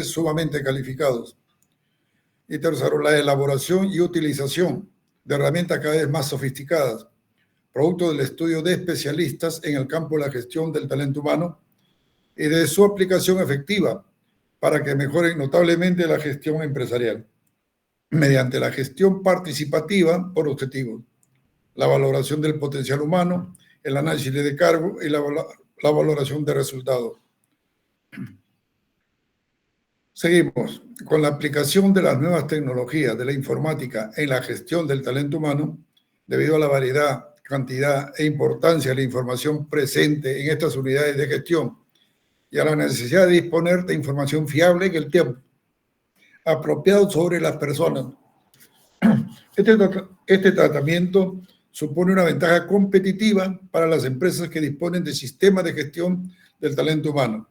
sumamente calificados. Y tercero, la elaboración y utilización de herramientas cada vez más sofisticadas, producto del estudio de especialistas en el campo de la gestión del talento humano y de su aplicación efectiva para que mejore notablemente la gestión empresarial, mediante la gestión participativa por objetivos, la valoración del potencial humano, el análisis de cargo y la valoración de resultados. Seguimos con la aplicación de las nuevas tecnologías de la informática en la gestión del talento humano. Debido a la variedad, cantidad e importancia de la información presente en estas unidades de gestión y a la necesidad de disponer de información fiable en el tiempo, apropiado sobre las personas. Este tratamiento supone una ventaja competitiva para las empresas que disponen de sistemas de gestión del talento humano.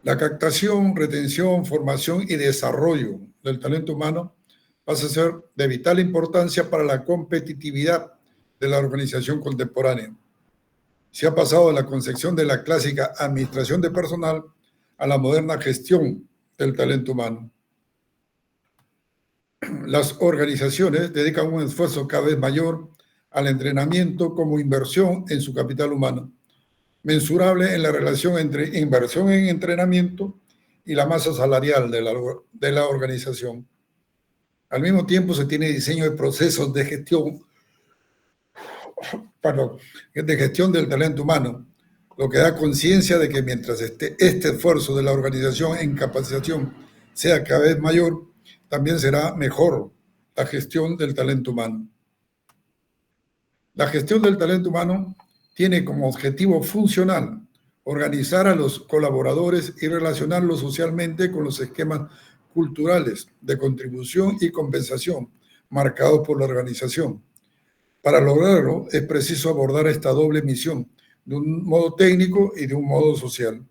La captación, retención, formación y desarrollo del talento humano pasa a ser de vital importancia para la competitividad de la organización contemporánea. Se ha pasado de la concepción de la clásica administración de personal a la moderna gestión del talento humano. Las organizaciones dedican un esfuerzo cada vez mayor al entrenamiento como inversión en su capital humano, mensurable en la relación entre inversión en entrenamiento y la masa salarial de la organización. Al mismo tiempo se tiene diseño de procesos de gestión del talento humano, lo que da conciencia de que mientras este esfuerzo de la organización en capacitación sea cada vez mayor, también será mejor la gestión del talento humano. La gestión del talento humano tiene como objetivo funcional organizar a los colaboradores y relacionarlos socialmente con los esquemas culturales de contribución y compensación marcados por la organización. Para lograrlo es preciso abordar esta doble misión de un modo técnico y de un modo social.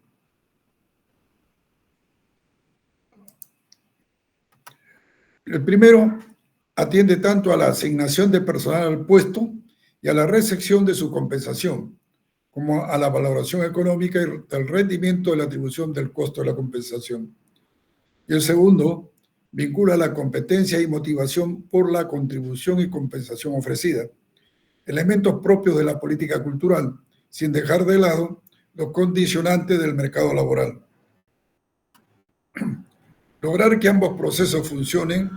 El primero atiende tanto a la asignación de personal al puesto y a la recepción de su compensación, como a la valoración económica y del rendimiento de la atribución del costo de la compensación. Y el segundo vincula la competencia y motivación por la contribución y compensación ofrecida, elementos propios de la política cultural, sin dejar de lado los condicionantes del mercado laboral. Lograr que ambos procesos funcionen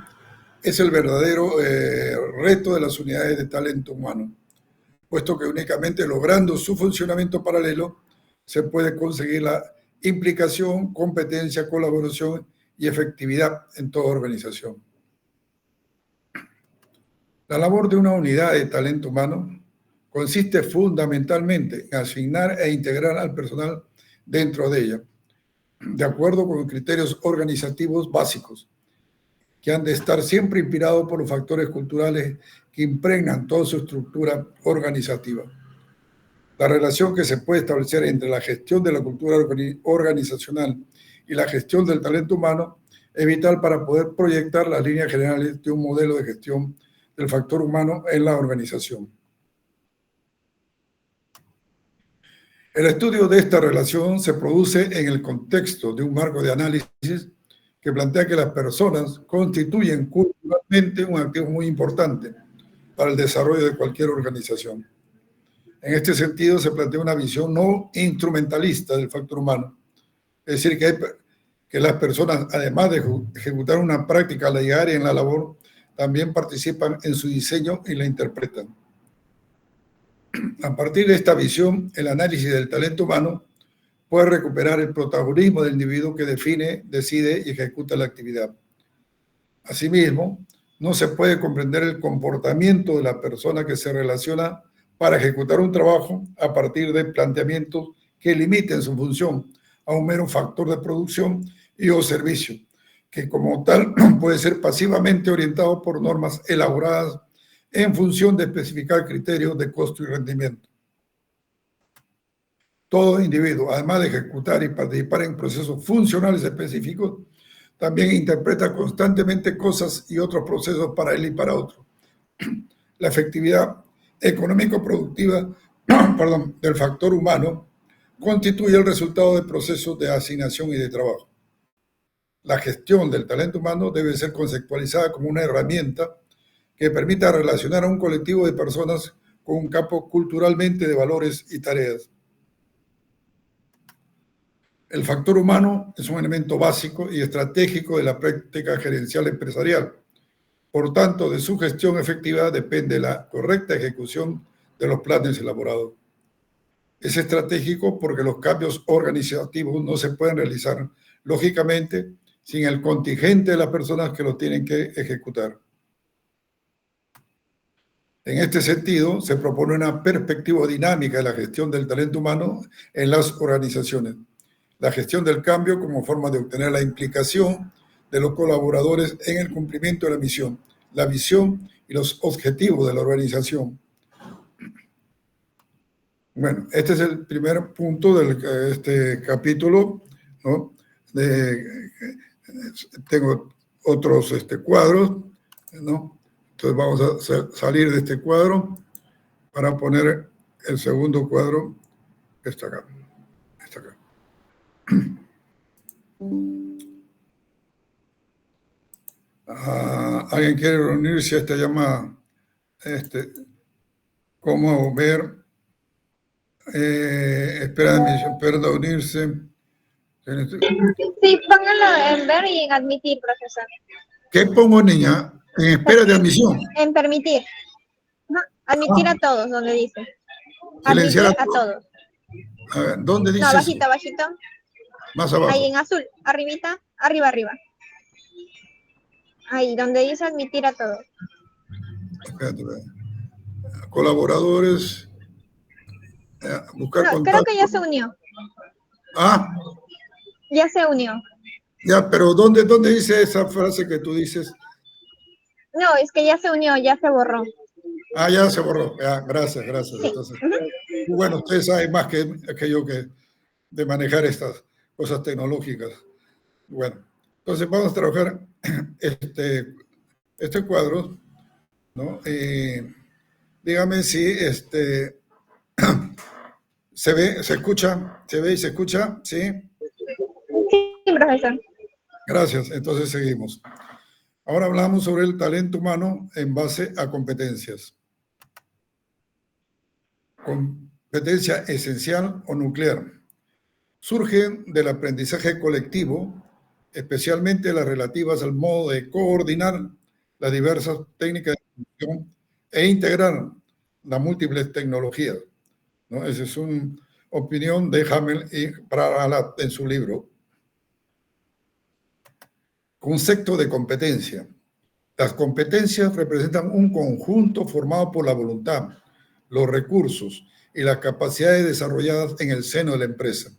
es el verdadero reto de las unidades de talento humano, puesto que únicamente logrando su funcionamiento paralelo se puede conseguir la implicación, competencia, colaboración y efectividad en toda organización. La labor de una unidad de talento humano consiste fundamentalmente en asignar e integrar al personal dentro de ella, de acuerdo con criterios organizativos básicos, que han de estar siempre inspirados por los factores culturales que impregnan toda su estructura organizativa. La relación que se puede establecer entre la gestión de la cultura organizacional y la gestión del talento humano es vital para poder proyectar las líneas generales de un modelo de gestión del factor humano en la organización. El estudio de esta relación se produce en el contexto de un marco de análisis que plantea que las personas constituyen culturalmente un activo muy importante para el desarrollo de cualquier organización. En este sentido, se plantea una visión no instrumentalista del factor humano, es decir, que las personas, además de ejecutar una práctica diaria en la labor, también participan en su diseño y la interpretan. A partir de esta visión, el análisis del talento humano puede recuperar el protagonismo del individuo que define, decide y ejecuta la actividad. Asimismo, no se puede comprender el comportamiento de la persona que se relaciona para ejecutar un trabajo a partir de planteamientos que limiten su función a un mero factor de producción y o servicio, que como tal puede ser pasivamente orientado por normas elaboradas en función de especificar criterios de costo y rendimiento. Todo individuo, además de ejecutar y participar en procesos funcionales específicos, también interpreta constantemente cosas y otros procesos para él y para otro. La efectividad económico-productiva del factor humano constituye el resultado de procesos de asignación y de trabajo. La gestión del talento humano debe ser conceptualizada como una herramienta que permita relacionar a un colectivo de personas con un campo culturalmente de valores y tareas. El factor humano es un elemento básico y estratégico de la práctica gerencial empresarial. Por tanto, de su gestión efectiva depende la correcta ejecución de los planes elaborados. Es estratégico porque los cambios organizativos no se pueden realizar, lógicamente, sin el contingente de las personas que lo tienen que ejecutar. En este sentido, se propone una perspectiva dinámica de la gestión del talento humano en las organizaciones. La gestión del cambio como forma de obtener la implicación de los colaboradores en el cumplimiento de la misión, la visión y los objetivos de la organización. Bueno, este es el primer punto de este capítulo, ¿no? Tengo otros cuadros, ¿no? Entonces vamos a salir de este cuadro para poner el segundo cuadro que está acá. Está acá. ¿Alguien quiere reunirse a esta llamada? ¿Cómo ver? Espera de admisión, espera unirse. Sí, póngalo en ver y en admitir, profesor. ¿Qué pongo, niña? En espera de admisión. En permitir. No, admitir a todos, donde dice. Silenciar Admitir a todos. A ver, ¿dónde dice? No, bajito, eso? Bajito. Más abajo. Ahí en azul, arribita, arriba. Ahí, donde dice admitir a todos. Espérate. Colaboradores. Buscar no, contacto. Creo que ya se unió. Ya se unió. Ya, pero ¿dónde dice esa frase que tú dices? No, es que ya se unió, ya se borró. Ya se borró. Ya, gracias. Sí. Entonces, bueno, ustedes saben más que yo de manejar estas cosas tecnológicas. Bueno, entonces vamos a trabajar este cuadro, ¿no? Dígame si se ve, se escucha, se ve y se escucha, ¿sí? Sí, profesor. Gracias, entonces seguimos. Ahora hablamos sobre el talento humano en base a competencias. Competencia esencial o nuclear. Surgen del aprendizaje colectivo, especialmente las relativas al modo de coordinar las diversas técnicas de función e integrar las múltiples tecnologías, ¿no? Esa es una opinión de Hamel y Prahalat en su libro. Concepto de competencia. Las competencias representan un conjunto formado por la voluntad, los recursos y las capacidades desarrolladas en el seno de la empresa.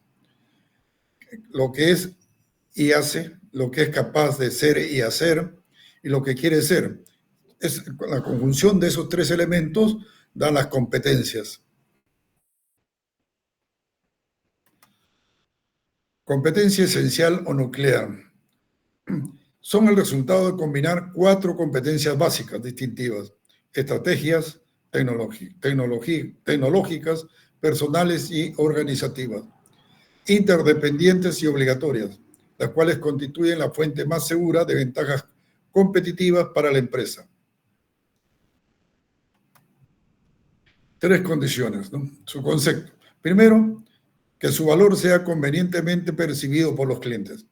Lo que es y hace, lo que es capaz de ser y hacer, y lo que quiere ser. Es la conjunción de esos tres elementos dan las competencias. Competencia esencial o nuclear. Son el resultado de combinar 4 competencias básicas distintivas: estrategias, tecnológicas, personales y organizativas, interdependientes y obligatorias, las cuales constituyen la fuente más segura de ventajas competitivas para la empresa. 3 condiciones, ¿no? Su concepto. Primero, que su valor sea convenientemente percibido por los clientes.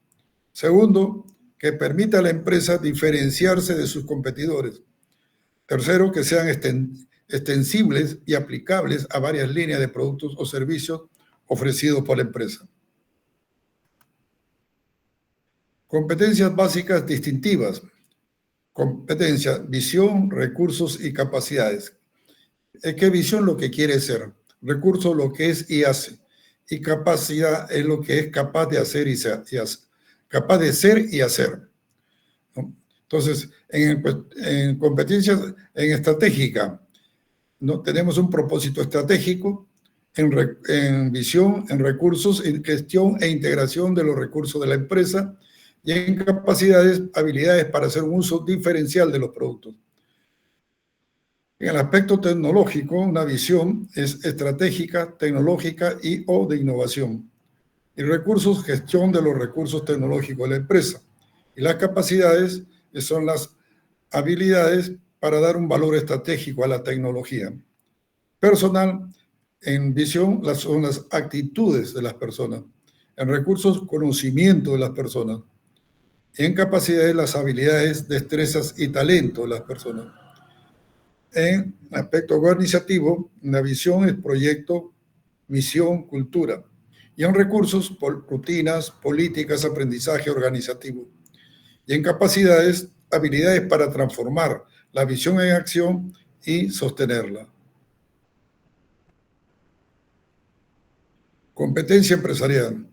Segundo, que permita a la empresa diferenciarse de sus competidores. Tercero, que sean extensibles y aplicables a varias líneas de productos o servicios ofrecidos por la empresa. Competencias básicas distintivas. Competencia, visión, recursos y capacidades. ¿Qué visión? Lo que quiere ser. Recurso, lo que es y hace. Y capacidad es lo que es capaz de hacer y capaz de ser y hacer, ¿no? Entonces, en competencias en estratégica, ¿no? Tenemos un propósito estratégico en visión, en recursos, en gestión e integración de los recursos de la empresa, y en capacidades, habilidades para hacer un uso diferencial de los productos. En el aspecto tecnológico, una visión es estratégica, tecnológica y o de innovación. Y recursos, gestión de los recursos tecnológicos de la empresa. Y las capacidades son las habilidades para dar un valor estratégico a la tecnología. Personal, en visión, son las actitudes de las personas. En recursos, conocimiento de las personas. Y en capacidades, las habilidades, destrezas y talento de las personas. En aspecto organizativo, la visión es proyecto, misión, cultura. Y en recursos, rutinas, políticas, aprendizaje organizativo. Y en capacidades, habilidades para transformar la visión en acción y sostenerla. Competencia empresarial.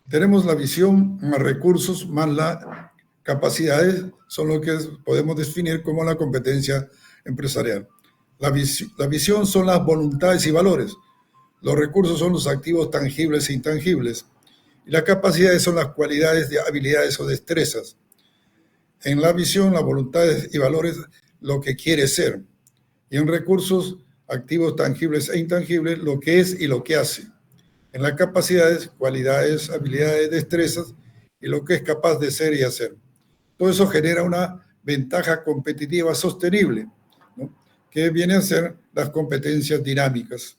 Tenemos la visión más recursos más las capacidades, son lo que podemos definir como la competencia empresarial. La visión son las voluntades y valores. Los recursos son los activos tangibles e intangibles. Y las capacidades son las cualidades, de habilidades o destrezas. En la visión, las voluntades y valores, lo que quiere ser. Y en recursos, activos tangibles e intangibles, lo que es y lo que hace. En las capacidades, cualidades, habilidades, destrezas y lo que es capaz de ser y hacer. Todo eso genera una ventaja competitiva sostenible, ¿no? Que viene a ser las competencias dinámicas.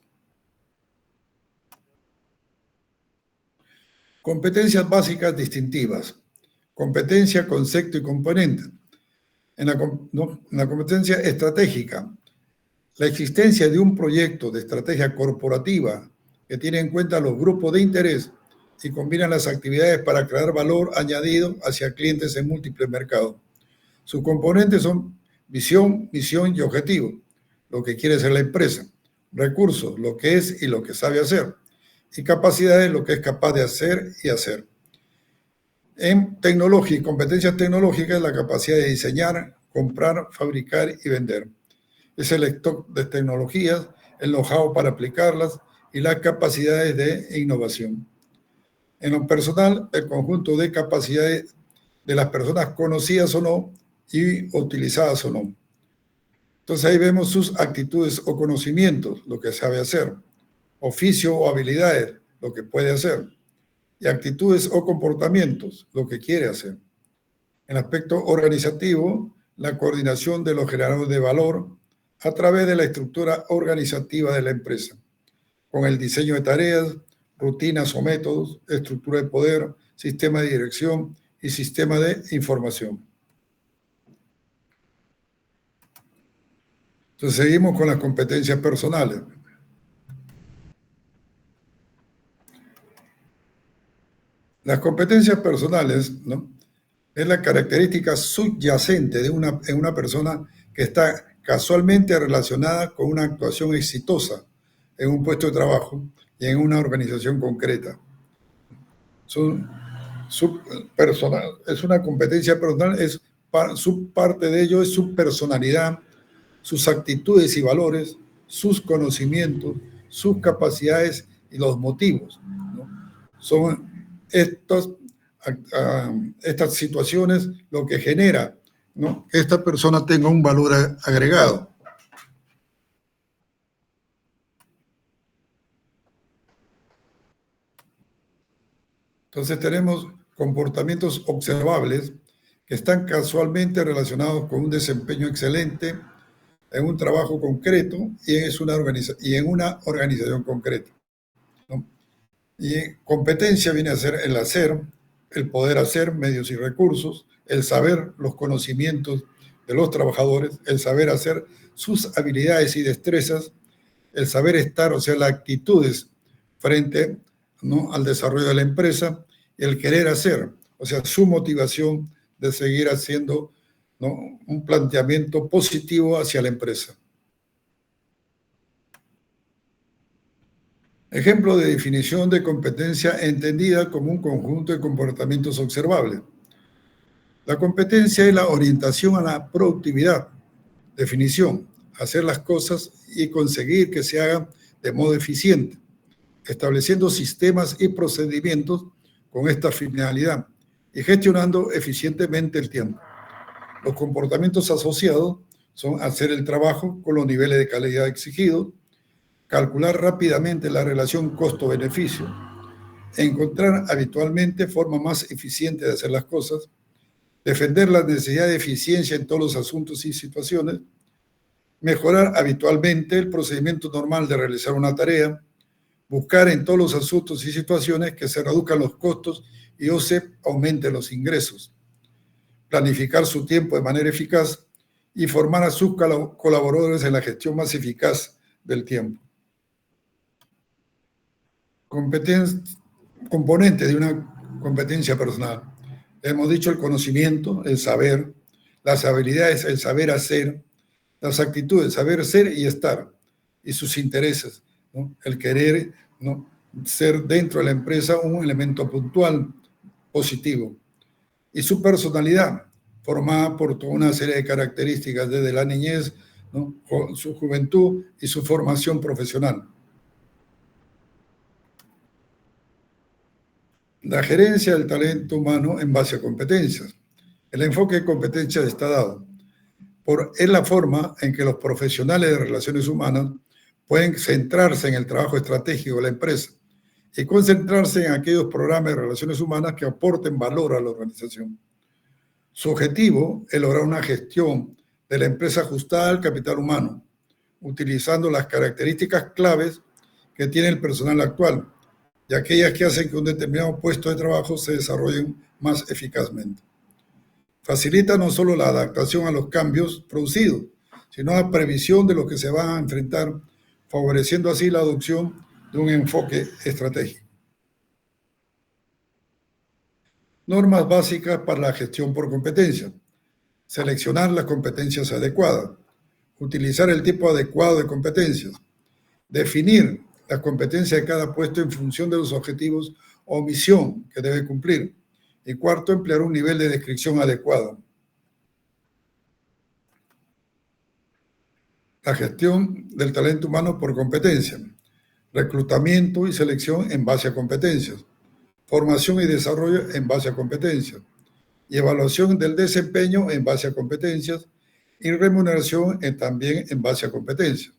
Competencias básicas distintivas. Competencia, concepto y componente. En la competencia estratégica, la existencia de un proyecto de estrategia corporativa que tiene en cuenta los grupos de interés y combina las actividades para crear valor añadido hacia clientes en múltiples mercados. Sus componentes son visión, misión y objetivo, lo que quiere ser la empresa, recursos, lo que es y lo que sabe hacer, y capacidades, lo que es capaz de hacer y hacer. En tecnología y competencias tecnológicas, la capacidad de diseñar, comprar, fabricar y vender. Es el stock de tecnologías, el know-how para aplicarlas y las capacidades de innovación. En lo personal, el conjunto de capacidades de las personas conocidas o no y utilizadas o no. Entonces ahí vemos sus actitudes o conocimientos, lo que sabe hacer, oficio o habilidades, lo que puede hacer, y actitudes o comportamientos, lo que quiere hacer. En aspecto organizativo, la coordinación de los generadores de valor a través de la estructura organizativa de la empresa, con el diseño de tareas, rutinas o métodos, estructura de poder, sistema de dirección y sistema de información. Entonces seguimos con las competencias personales. Las competencias personales, ¿no?, es la característica subyacente en una persona que está casualmente relacionada con una actuación exitosa en un puesto de trabajo y en una organización concreta. Es una competencia personal, parte de ello es su personalidad, sus actitudes y valores, sus conocimientos, sus capacidades y los motivos, ¿no? Son estas situaciones lo que genera, ¿no?, que esta persona tenga un valor agregado. Entonces tenemos comportamientos observables que están casualmente relacionados con un desempeño excelente en un trabajo concreto y en una organización concreta, ¿no? Y competencia viene a ser el hacer, el poder hacer, medios y recursos, el saber, los conocimientos de los trabajadores, el saber hacer, sus habilidades y destrezas, el saber estar, o sea, las actitudes frente, ¿no?, al desarrollo de la empresa, y el querer hacer, o sea, su motivación de seguir haciendo, ¿no?, un planteamiento positivo hacia la empresa. Ejemplo de definición de competencia entendida como un conjunto de comportamientos observables. La competencia es la orientación a la productividad. Definición: hacer las cosas y conseguir que se hagan de modo eficiente, estableciendo sistemas y procedimientos con esta finalidad y gestionando eficientemente el tiempo. Los comportamientos asociados son hacer el trabajo con los niveles de calidad exigidos, calcular rápidamente la relación costo-beneficio, encontrar habitualmente forma más eficiente de hacer las cosas, defender la necesidad de eficiencia en todos los asuntos y situaciones, mejorar habitualmente el procedimiento normal de realizar una tarea, buscar en todos los asuntos y situaciones que se reduzcan los costos y o se aumenten los ingresos, planificar su tiempo de manera eficaz y formar a sus colaboradores en la gestión más eficaz del tiempo. Componente de una competencia personal. Hemos dicho el conocimiento, el saber, las habilidades, el saber hacer, las actitudes, saber ser y estar, y sus intereses, ¿no? El querer, ¿no?, ser dentro de la empresa un elemento puntual, positivo, y su personalidad, formada por toda una serie de características desde la niñez, ¿no?, su juventud y su formación profesional. La gerencia del talento humano en base a competencias. El enfoque de competencias está dado. Es la forma en que los profesionales de relaciones humanas pueden centrarse en el trabajo estratégico de la empresa y concentrarse en aquellos programas de relaciones humanas que aporten valor a la organización. Su objetivo es lograr una gestión de la empresa ajustada al capital humano, utilizando las características claves que tiene el personal actual y aquellas que hacen que un determinado puesto de trabajo se desarrolle más eficazmente. Facilita no solo la adaptación a los cambios producidos, sino la previsión de lo que se van a enfrentar, favoreciendo así la adopción de un enfoque estratégico. Normas básicas para la gestión por competencia. Seleccionar las competencias adecuadas. Utilizar el tipo adecuado de competencias. Definir las competencias de cada puesto en función de los objetivos o misión que debe cumplir. Y cuarto, emplear un nivel de descripción adecuado. La gestión del talento humano por competencia. Reclutamiento y selección en base a competencias. Formación y desarrollo en base a competencias. Y evaluación del desempeño en base a competencias. Y remuneración también en base a competencias.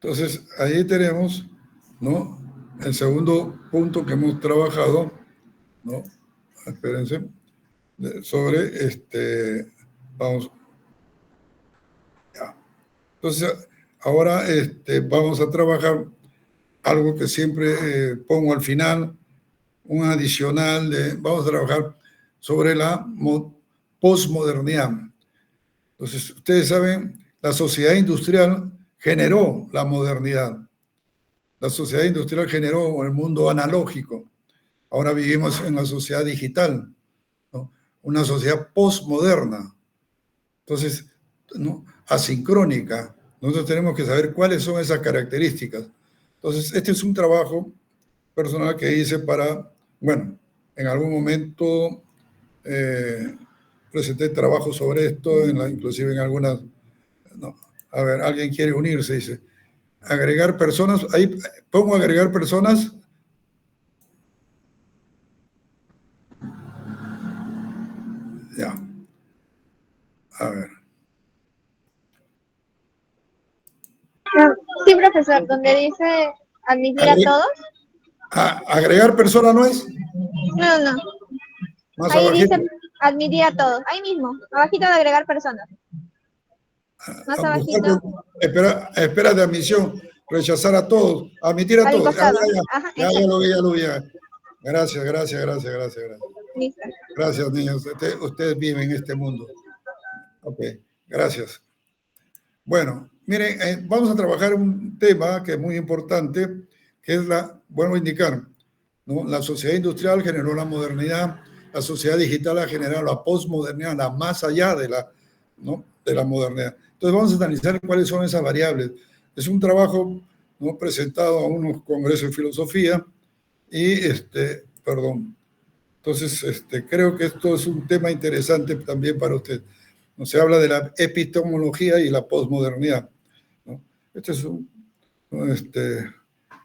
Entonces, ahí tenemos, ¿no?, el segundo punto que hemos trabajado, ¿no? Espérense, sobre vamos. Ya. Entonces, ahora vamos a trabajar algo que siempre pongo al final, un adicional vamos a trabajar sobre la posmodernidad. Entonces, ustedes saben, la sociedad industrial generó la modernidad. La sociedad industrial generó el mundo analógico. Ahora vivimos en la sociedad digital, ¿no?, una sociedad postmoderna. Entonces, ¿no?, asincrónica. Nosotros tenemos que saber cuáles son esas características. Entonces, este es un trabajo personal que hice para, bueno, en algún momento presenté trabajo sobre esto, inclusive en algunas, no, a ver, alguien quiere unirse, dice, agregar personas, ahí pongo agregar personas. Ya. A ver. Sí, profesor, donde dice admitir a todos. ¿Agregar persona no es? No. Más ahí abajito. dice admitir a todos. Ahí mismo, abajito de agregar personas. Más abajito. Espera de admisión. Rechazar a todos. Admitir a todos. Ya lo vi. Gracias. Listo. Gracias, niños. Ustedes viven en este mundo. Ok, gracias. Bueno, miren, vamos a trabajar un tema que es muy importante, que es vuelvo a indicar, ¿no?, la sociedad industrial generó la modernidad, la sociedad digital ha generado la posmodernidad, la más allá de la modernidad. Entonces vamos a analizar cuáles son esas variables. Es un trabajo, ¿no?, presentado a unos congresos de filosofía y, entonces creo que esto es un tema interesante también para usted. ¿No? Se habla de la epistemología y la posmodernidad, ¿no? Este es lo he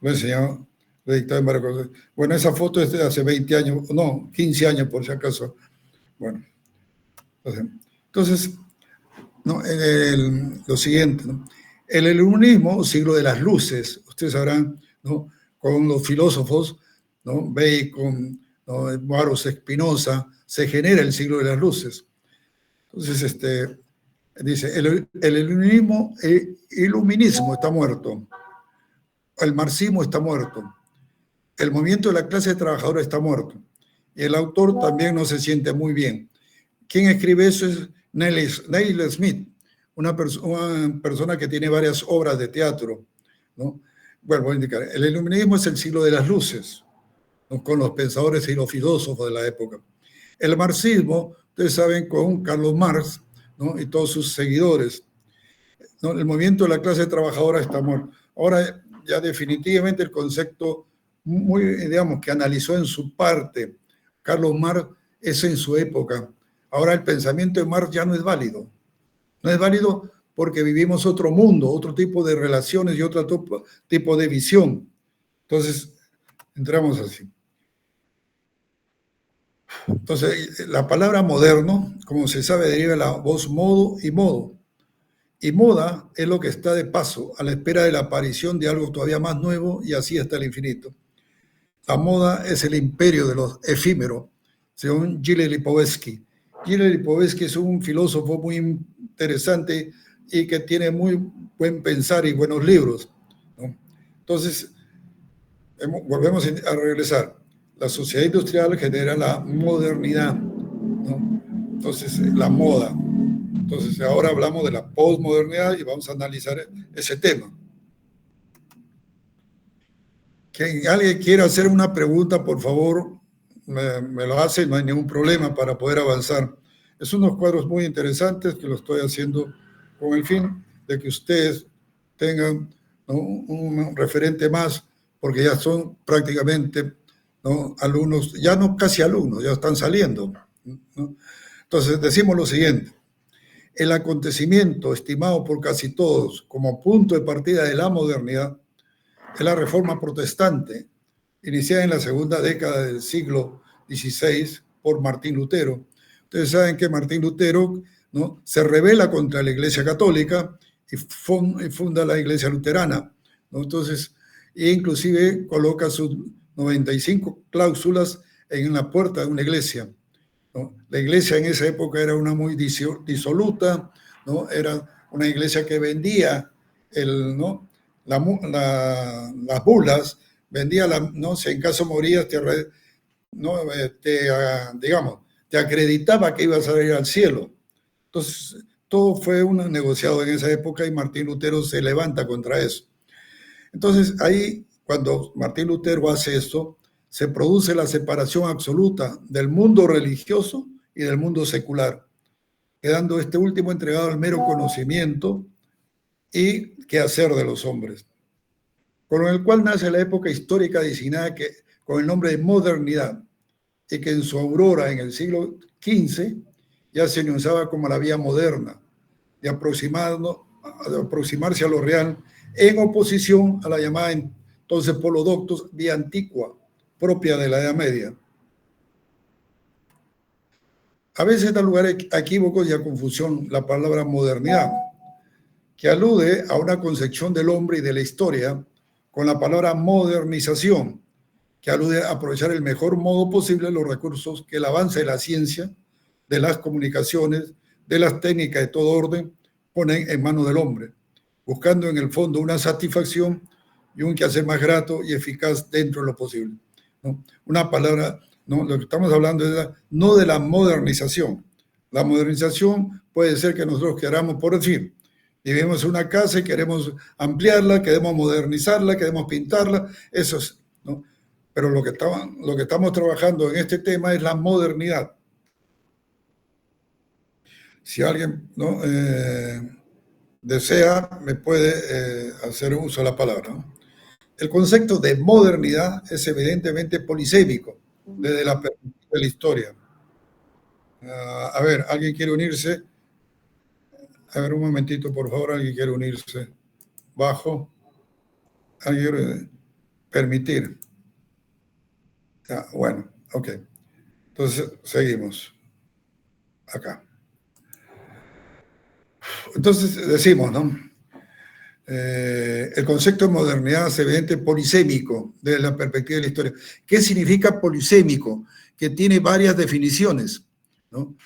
enseñado, lo he dictado en varias cosas. Bueno, esa foto es de hace 20 años, no, 15 años por si acaso. Bueno, Entonces ¿no? Lo siguiente, ¿no? El iluminismo, siglo de las luces, ustedes sabrán, ¿no? Con los filósofos, ¿no? Bacon, ¿no? Baruch Spinoza, se genera el siglo de las luces. Entonces, dice, el iluminismo está muerto, el marxismo está muerto, el movimiento de la clase trabajadora está muerto, y el autor también no se siente muy bien. ¿Quién escribe eso? Es Neil Smith, una persona que tiene varias obras de teatro, ¿no? Bueno, voy a indicar, el iluminismo es el siglo de las luces, ¿no? Con los pensadores y los filósofos de la época. El marxismo, ustedes saben, con Carlos Marx, ¿no? Y todos sus seguidores, ¿no? El movimiento de la clase trabajadora está muerto. Ahora ya definitivamente el concepto muy, digamos, que analizó en su parte Carlos Marx es en su época. Ahora el pensamiento de Marx ya no es válido. No es válido porque vivimos otro mundo, otro tipo de relaciones y otro tipo de visión. Entonces, entramos así. Entonces, la palabra moderno, como se sabe, deriva de la voz modo y modo. Y moda es lo que está de paso, a la espera de la aparición de algo todavía más nuevo y así hasta el infinito. La moda es el imperio de los efímeros, según Gilles Lipovetsky. Gilles Lipovetsky es un filósofo muy interesante y que tiene muy buen pensar y buenos libros, ¿no? Entonces, volvemos a regresar. La sociedad industrial genera la modernidad, ¿no? Entonces, la moda. Entonces, ahora hablamos de la posmodernidad y vamos a analizar ese tema. Que alguien quiera hacer una pregunta, por favor, me lo hace, no hay ningún problema para poder avanzar. Es unos cuadros muy interesantes que lo estoy haciendo con el fin de que ustedes tengan, ¿no? Un referente más, porque ya son prácticamente, ¿no? Alumnos, ya no casi alumnos, ya están saliendo, ¿no? Entonces decimos lo siguiente: el acontecimiento estimado por casi todos como punto de partida de la modernidad es la Reforma Protestante, iniciada en la segunda década del siglo XVI por Martín Lutero. Ustedes saben que Martín Lutero, ¿no? Se rebela contra la Iglesia Católica y funda la Iglesia Luterana, ¿no? Entonces, inclusive coloca sus 95 cláusulas en la puerta de una iglesia, ¿no? La iglesia en esa época era una muy disoluta, ¿no? Era una iglesia que vendía ¿no? Las bulas, vendía, ¿no? Si en caso morías, ¿no? Digamos, te acreditaba que ibas a ir al cielo. Entonces, todo fue un negociado en esa época y Martín Lutero se levanta contra eso. Entonces, ahí, cuando Martín Lutero hace esto, se produce la separación absoluta del mundo religioso y del mundo secular, quedando este último entregado al mero conocimiento y quehacer de los hombres, con el cual nace la época histórica designada con el nombre de modernidad, y que en su aurora en el siglo XV ya se anunciaba como la vía moderna, de aproximarse a lo real, en oposición a la llamada entonces por los doctos vía antigua, propia de la Edad Media. A veces da lugar a equívocos y a confusión la palabra modernidad, que alude a una concepción del hombre y de la historia, con la palabra modernización, que alude a aprovechar el mejor modo posible los recursos que el avance de la ciencia, de las comunicaciones, de las técnicas de todo orden, ponen en manos del hombre, buscando en el fondo una satisfacción y un quehacer más grato y eficaz dentro de lo posible, ¿no? Una palabra, ¿no? Lo que estamos hablando es no de la modernización. La modernización puede ser que nosotros queramos, por decir, vivimos en una casa y queremos ampliarla, queremos modernizarla, queremos pintarla, eso es, ¿no? Pero lo que estamos trabajando en este tema es la modernidad. Si alguien, ¿no? Desea, me puede hacer uso de la palabra, ¿no? El concepto de modernidad es evidentemente polisémico desde la perspectiva de la historia. A ver, ¿alguien quiere unirse? A ver, un momentito, por favor, ¿alguien quiere unirse? Bajo. ¿Alguien quiere permitir? Bueno, ok. Entonces, seguimos. Acá. Entonces decimos, ¿no? El concepto de modernidad es evidente polisémico desde la perspectiva de la historia. ¿Qué significa polisémico? Que tiene varias definiciones, ¿no?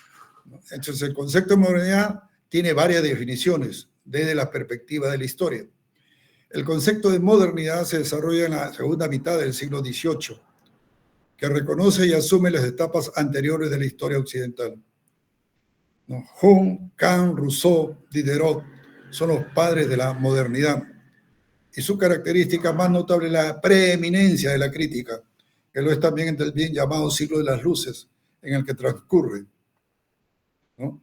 Entonces el concepto de modernidad tiene varias definiciones desde la perspectiva de la historia. El concepto de modernidad se desarrolla en la segunda mitad del siglo XVIII, que reconoce y asume las etapas anteriores de la historia occidental, ¿no? Hume, Kant, Rousseau, Diderot son los padres de la modernidad, y su característica más notable es la preeminencia de la crítica, que lo es también del bien llamado siglo de las luces en el que transcurre, ¿no?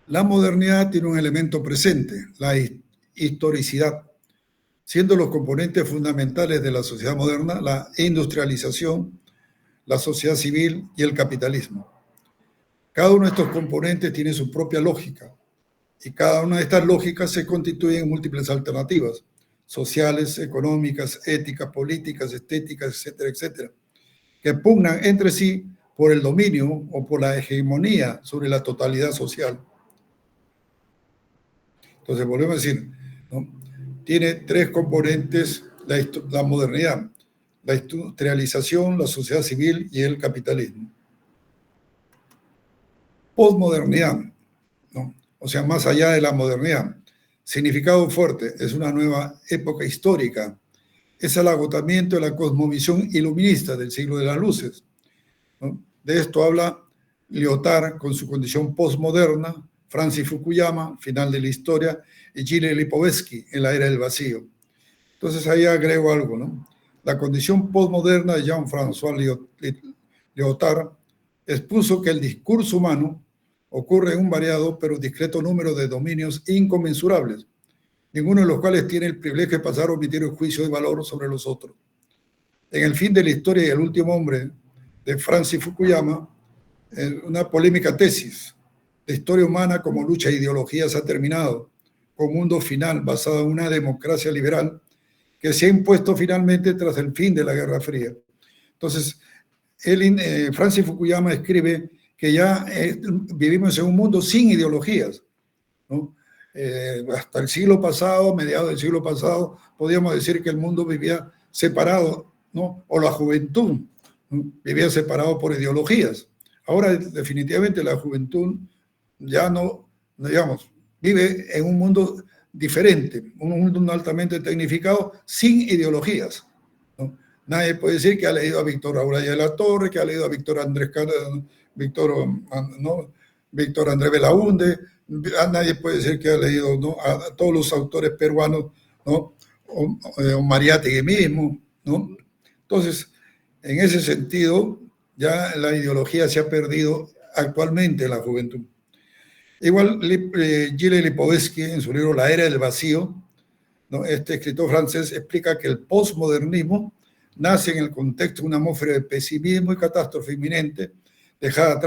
La modernidad tiene un elemento presente, la historicidad, siendo los componentes fundamentales de la sociedad moderna la industrialización, la sociedad civil y el capitalismo. Cada uno de estos componentes tiene su propia lógica, y cada una de estas lógicas se constituye en múltiples alternativas, sociales, económicas, éticas, políticas, estéticas, etcétera, etcétera, que pugnan entre sí por el dominio o por la hegemonía sobre la totalidad social. Entonces, volvemos a decir, ¿no? Tiene tres componentes la modernidad: la industrialización, la sociedad civil y el capitalismo. Posmodernidad, ¿no? O sea, más allá de la modernidad. Significado fuerte: es una nueva época histórica. Es el agotamiento de la cosmovisión iluminista del siglo de las luces, ¿no? De esto habla Lyotard con su condición postmoderna, Francis Fukuyama, Final de la historia, y Gilles Lipovetsky en La era del vacío. Entonces ahí agrego algo, ¿no? La condición postmoderna de Jean-François Lyotard expuso que el discurso humano ocurre en un variado pero discreto número de dominios inconmensurables, ninguno de los cuales tiene el privilegio de pasar a omitir el juicio de valor sobre los otros. En El fin de la historia y el último hombre, de Francis Fukuyama, una polémica tesis: la historia humana como lucha de ideologías ha terminado, con un mundo final basado en una democracia liberal que se ha impuesto finalmente tras el fin de la Guerra Fría. Entonces, Francis Fukuyama escribe que ya vivimos en un mundo sin ideologías, ¿no? Hasta el siglo pasado, mediados del siglo pasado, podíamos decir que el mundo vivía separado, ¿no? O la juventud, ¿no? Vivía separado por ideologías. Ahora, definitivamente, la juventud ya no, digamos, vive en un mundo diferente, un mundo altamente tecnificado, sin ideologías, ¿no? Nadie puede decir que ha leído a Víctor Auraya de la Torre, que ha leído a Víctor Andrés Belaúnde. Nadie puede decir que ha leído, ¿no?, a todos los autores peruanos, ¿no? O Mariátegui mismo, ¿no? Entonces, en ese sentido, ya la ideología se ha perdido actualmente en la juventud. Igual Gilles Lipovetsky, en su libro La era del vacío, ¿no?, este escritor francés explica que el postmodernismo nace en el contexto de una atmósfera de pesimismo y catástrofe inminente, dejada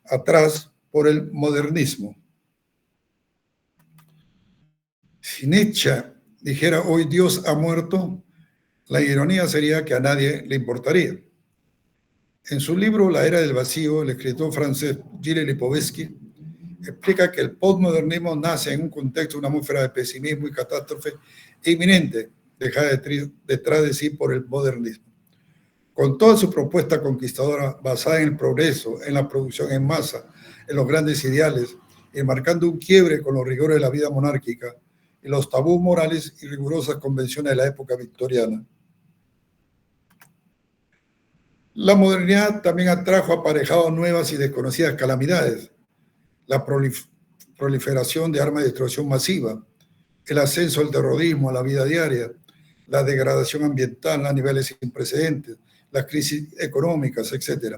atrás por el modernismo. Si Nietzsche dijera hoy Dios ha muerto, la ironía sería que a nadie le importaría. En su libro La era del vacío, el escritor francés Gilles Lipovetsky explica que el postmodernismo nace en un contexto de una atmósfera de pesimismo y catástrofe inminente, dejada detrás de sí por el modernismo. Con toda su propuesta conquistadora basada en el progreso, en la producción en masa, en los grandes ideales, y marcando un quiebre con los rigores de la vida monárquica y los tabús morales y rigurosas convenciones de la época victoriana. La modernidad también atrajo aparejado nuevas y desconocidas calamidades: la proliferación de armas de destrucción masiva, el ascenso del terrorismo a la vida diaria, la degradación ambiental a niveles sin precedentes, las crisis económicas, etc.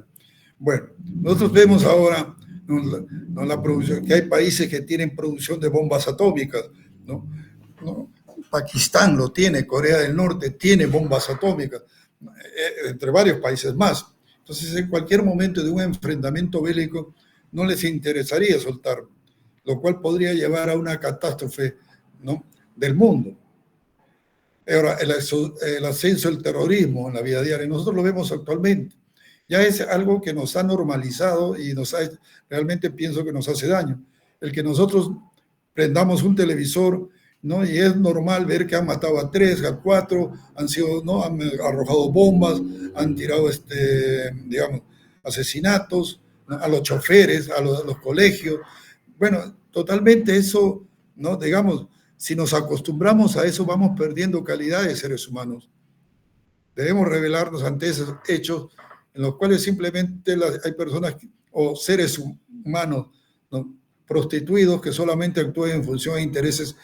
Bueno, nosotros vemos ahora, ¿no?, la producción, que hay países que tienen producción de bombas atómicas, ¿no? Pakistán lo tiene, Corea del Norte tiene bombas atómicas, entre varios países más. Entonces, en cualquier momento de un enfrentamiento bélico, no les interesaría soltar, lo cual podría llevar a una catástrofe, ¿no?, del mundo. Ahora, el ascenso del terrorismo en la vida diaria, nosotros lo vemos actualmente. Ya es algo que nos ha normalizado y realmente pienso que nos hace daño. El que nosotros prendamos un televisor, ¿no? Y es normal ver que han matado a 3, a 4, ¿no? Han arrojado bombas, han tirado, digamos, asesinatos, ¿no? A los choferes, a los colegios. Bueno, totalmente eso, ¿no? Digamos, si nos acostumbramos a eso, vamos perdiendo calidad de seres humanos. Debemos rebelarnos ante esos hechos en los cuales simplemente hay personas o seres humanos, ¿no? Prostituidos que solamente actúan en función de intereses,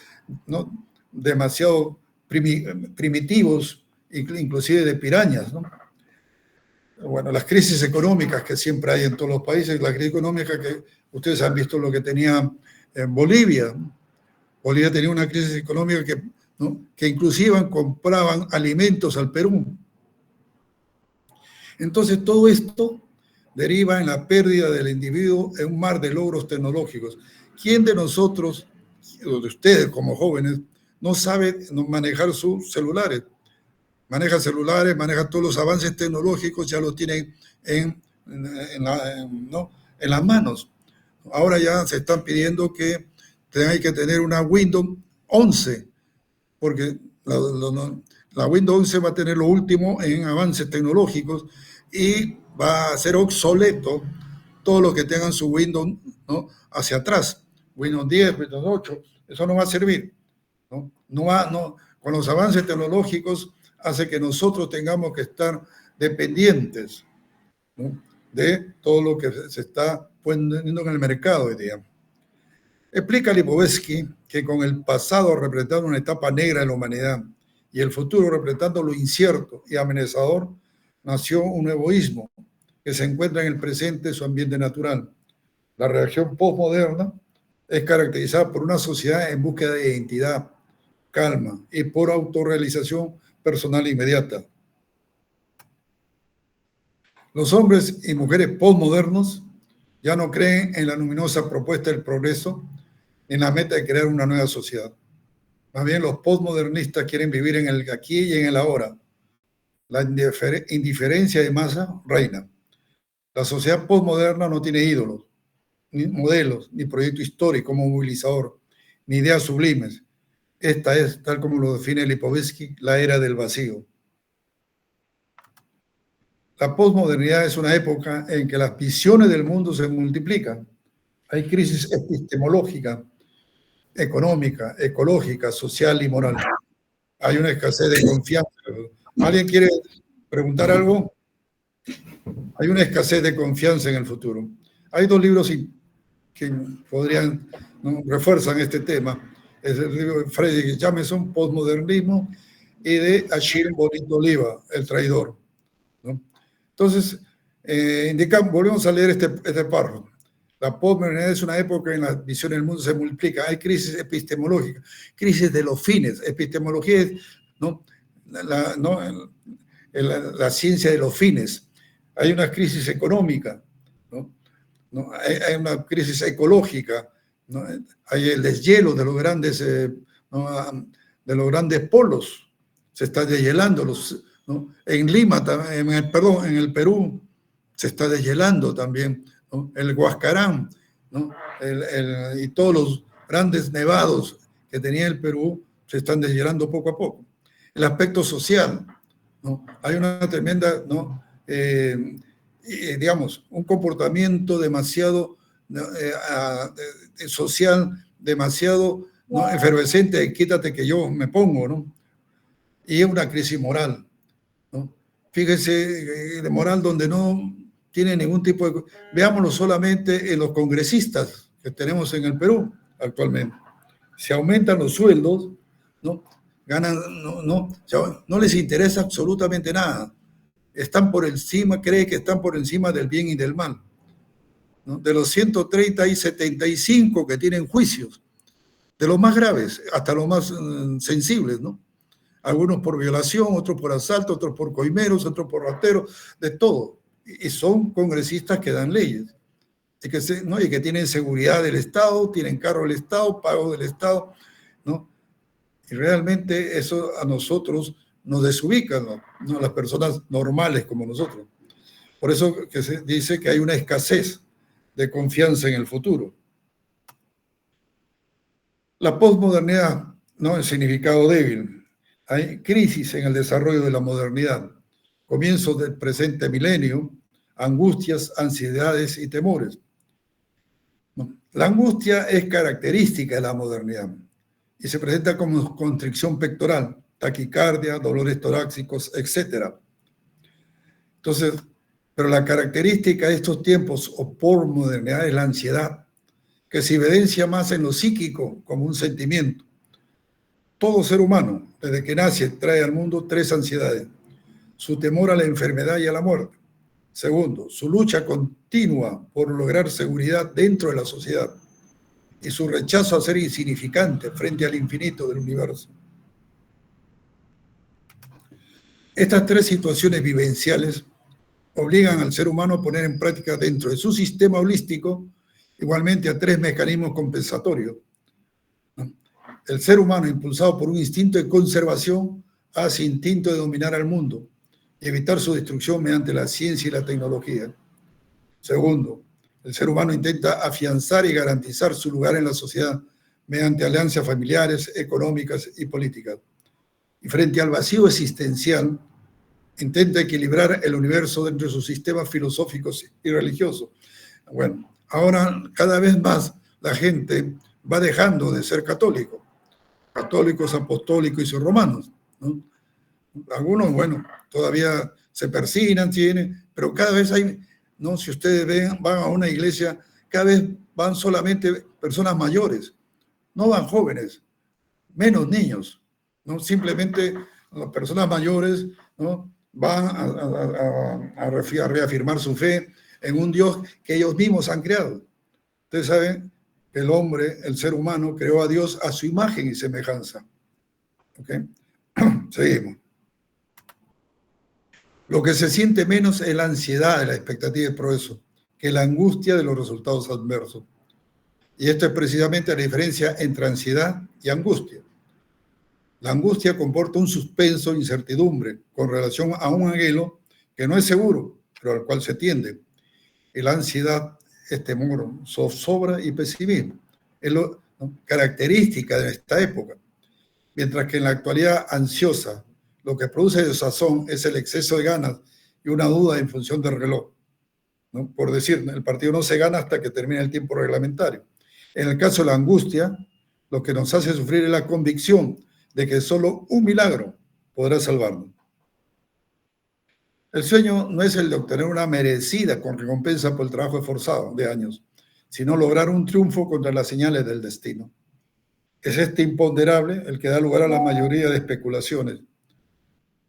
¿no? Demasiado primitivos, inclusive de pirañas, ¿no? Bueno, las crisis económicas que siempre hay en todos los países, la crisis económica que ustedes han visto lo que tenía en Bolivia. Bolivia tenía una crisis económica ¿no? que inclusive compraban alimentos al Perú. Entonces todo esto deriva en la pérdida del individuo en un mar de logros tecnológicos. ¿Quién de nosotros, o de ustedes como jóvenes, no sabe manejar sus celulares? Maneja celulares, maneja todos los avances tecnológicos, ya lo tienen en las manos. Ahora ya se están pidiendo que hay que tener una Windows 11, porque la Windows 11 va a tener lo último en avances tecnológicos y va a ser obsoleto todo lo que tengan su Windows, ¿no? Hacia atrás. Windows 10, Windows 8, eso no va a servir. Con los avances tecnológicos hace que nosotros tengamos que estar dependientes, ¿no? De todo lo que se está poniendo en el mercado hoy día. Explica Lipovetsky que con el pasado representando una etapa negra en la humanidad y el futuro representando lo incierto y amenazador, nació un egoísmo que se encuentra en el presente de su ambiente natural. La reacción postmoderna es caracterizada por una sociedad en búsqueda de identidad, calma y por autorrealización personal inmediata. Los hombres y mujeres postmodernos ya no creen en la luminosa propuesta del progreso, en la meta de crear una nueva sociedad. Más bien, los postmodernistas quieren vivir en el aquí y en el ahora. La indiferencia de masa reina. La sociedad postmoderna no tiene ídolos, ni modelos, ni proyecto histórico movilizador, ni ideas sublimes. Esta es, tal como lo define Lipovetsky, la era del vacío. La posmodernidad es una época en que las visiones del mundo se multiplican. Hay crisis epistemológica, económica, ecológica, social y moral. Hay una escasez de confianza. ¿Alguien quiere preguntar algo? Hay una escasez de confianza en el futuro. Hay 2 libros que podrían, ¿no? refuerzan este tema. Es el libro de Frederick Jameson, Postmodernismo, y de Achille Bonito Oliva, El traidor, ¿no? Entonces, volvemos a leer este párrafo. La posmodernidad es una época en la visión del mundo se multiplica. Hay crisis epistemológica, crisis de los fines. Epistemología es, ¿no? La ciencia de los fines. Hay una crisis económica, ¿no? Hay una crisis ecológica, ¿no? Hay el deshielo de los grandes, de los grandes polos. Se está deshielando ¿no? En Lima, en el Perú, se está deshielando también, ¿no? El Huascarán, ¿no? Y todos los grandes nevados que tenía el Perú se están deshielando poco a poco. El aspecto social, ¿no? Hay una tremenda, ¿no? Digamos, un comportamiento demasiado social, demasiado, ¿no? efervescente, quítate que yo me pongo, ¿no? Y es una crisis moral, ¿no? Fíjese, de moral donde no tiene ningún tipo de... Veámoslo solamente en los congresistas que tenemos en el Perú actualmente. Se aumentan los sueldos, ¿no? Ganan, no les interesa absolutamente nada. Están por encima, cree que están por encima del bien y del mal, ¿no? De los 130 hay 75 que tienen juicios, de los más graves hasta los más sensibles, ¿no? Algunos por violación, otros por asalto, otros por coimeros, otros por rateros, de todo. Y son congresistas que dan leyes y que tienen seguridad del Estado, tienen carro del Estado, pago del Estado, ¿no? Y realmente eso a nosotros nos desubica, ¿no? Las personas normales como nosotros. Por eso que se dice que hay una escasez de confianza en el futuro. La posmodernidad, ¿no? El significado débil. Hay crisis en el desarrollo de la modernidad. Comienzos del presente milenio, angustias, ansiedades y temores. La angustia es característica de la modernidad y se presenta como constricción pectoral, taquicardia, dolores torácicos, etc. Entonces, pero la característica de estos tiempos o por modernidad es la ansiedad, que se evidencia más en lo psíquico como un sentimiento. Todo ser humano, desde que nace, trae al mundo 3 ansiedades: su temor a la enfermedad y a la muerte. Segundo, su lucha continua por lograr seguridad dentro de la sociedad y su rechazo a ser insignificante frente al infinito del universo. Estas 3 situaciones vivenciales obligan al ser humano a poner en práctica dentro de su sistema holístico igualmente a 3 mecanismos compensatorios. El ser humano, impulsado por un instinto de conservación, hace instinto de dominar al mundo y evitar su destrucción mediante la ciencia y la tecnología. Segundo, el ser humano intenta afianzar y garantizar su lugar en la sociedad mediante alianzas familiares, económicas y políticas. Y frente al vacío existencial, intenta equilibrar el universo dentro de sus sistemas filosóficos y religiosos. Bueno, ahora cada vez más la gente va dejando de ser católicos apostólicos y romanos, ¿no? Algunos, bueno, todavía se persignan, pero cada vez hay, ¿no? Si ustedes van a una iglesia, cada vez van solamente personas mayores, no van jóvenes, menos niños, ¿no? Simplemente las personas mayores, ¿no? Van a reafirmar su fe en un Dios que ellos mismos han creado. Ustedes saben que el hombre, el ser humano, creó a Dios a su imagen y semejanza. ¿Okay? Seguimos. Lo que se siente menos es la ansiedad de la expectativa de progreso que la angustia de los resultados adversos. Y esto es precisamente la diferencia entre ansiedad y angustia. La angustia comporta un suspenso, incertidumbre, con relación a un anhelo que no es seguro, pero al cual se tiende. Y la ansiedad es temor, zozobra y pesimismo. Es lo característica de esta época. Mientras que en la actualidad ansiosa, lo que produce desazón es el exceso de ganas y una duda en función del reloj, ¿no? Por decir, el partido no se gana hasta que termine el tiempo reglamentario. En el caso de la angustia, lo que nos hace sufrir es la convicción de que solo un milagro podrá salvarnos. El sueño no es el de obtener una merecida con recompensa por el trabajo esforzado de años, sino lograr un triunfo contra las señales del destino. Es este imponderable el que da lugar a la mayoría de especulaciones,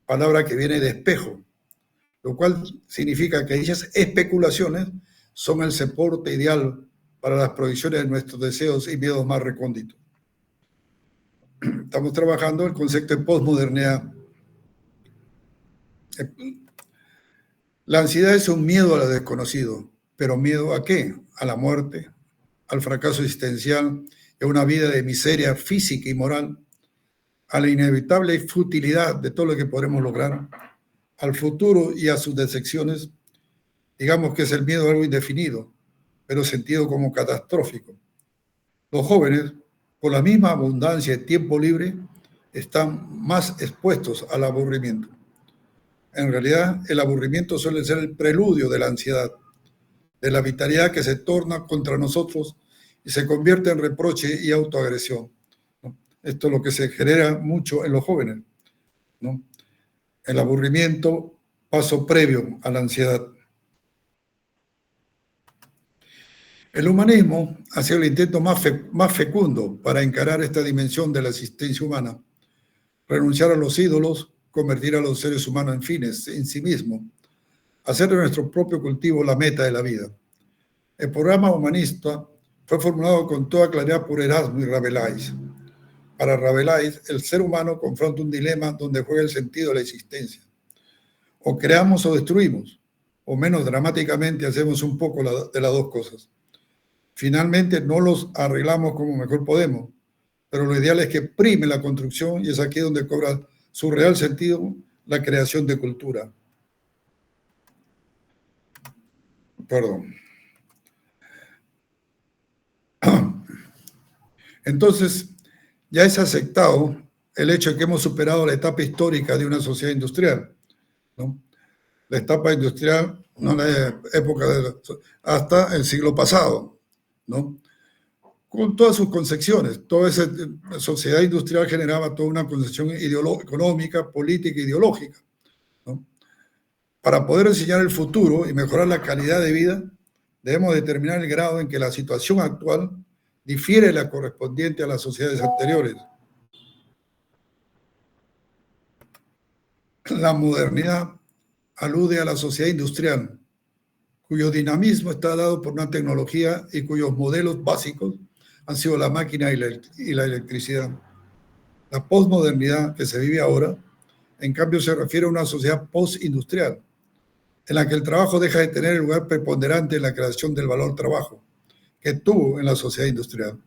palabra que viene de espejo, lo cual significa que dichas especulaciones son el soporte ideal para las proyecciones de nuestros deseos y miedos más recónditos. Estamos trabajando el concepto de posmodernidad. La ansiedad es un miedo a lo desconocido, pero ¿miedo a qué? A la muerte, al fracaso existencial, a una vida de miseria física y moral, a la inevitable futilidad de todo lo que podremos lograr, al futuro y a sus decepciones. Digamos que es el miedo a algo indefinido, pero sentido como catastrófico. Los jóvenes, con la misma abundancia de tiempo libre, están más expuestos al aburrimiento. En realidad, el aburrimiento suele ser el preludio de la ansiedad, de la vitalidad que se torna contra nosotros y se convierte en reproche y autoagresión, ¿no? Esto es lo que se genera mucho en los jóvenes, ¿no? El aburrimiento, paso previo a la ansiedad. El humanismo ha sido el intento más fecundo para encarar esta dimensión de la existencia humana, renunciar a los ídolos, convertir a los seres humanos en fines en sí mismos, hacer de nuestro propio cultivo la meta de la vida. El programa humanista fue formulado con toda claridad por Erasmo y Rabelais. Para Rabelais, el ser humano confronta un dilema donde juega el sentido de la existencia. O creamos o destruimos, o menos dramáticamente hacemos un poco de las dos cosas. Finalmente no los arreglamos como mejor podemos, pero lo ideal es que prime la construcción y es aquí donde cobra su real sentido la creación de cultura. Perdón. Entonces, ya es aceptado el hecho de que hemos superado la etapa histórica de una sociedad industrial, ¿no? La etapa industrial, no la época hasta el siglo pasado, ¿no? Con todas sus concepciones. Toda esa sociedad industrial generaba toda una concepción económica, política, ideológica, ¿no? Para poder enseñar el futuro y mejorar la calidad de vida, debemos determinar el grado en que la situación actual difiere de la correspondiente a las sociedades anteriores. La modernidad alude a la sociedad industrial, cuyo dinamismo está dado por una tecnología y cuyos modelos básicos han sido la máquina y la electricidad. La posmodernidad que se vive ahora, en cambio, se refiere a una sociedad postindustrial, en la que el trabajo deja de tener el lugar preponderante en la creación del valor trabajo que tuvo en la sociedad industrial,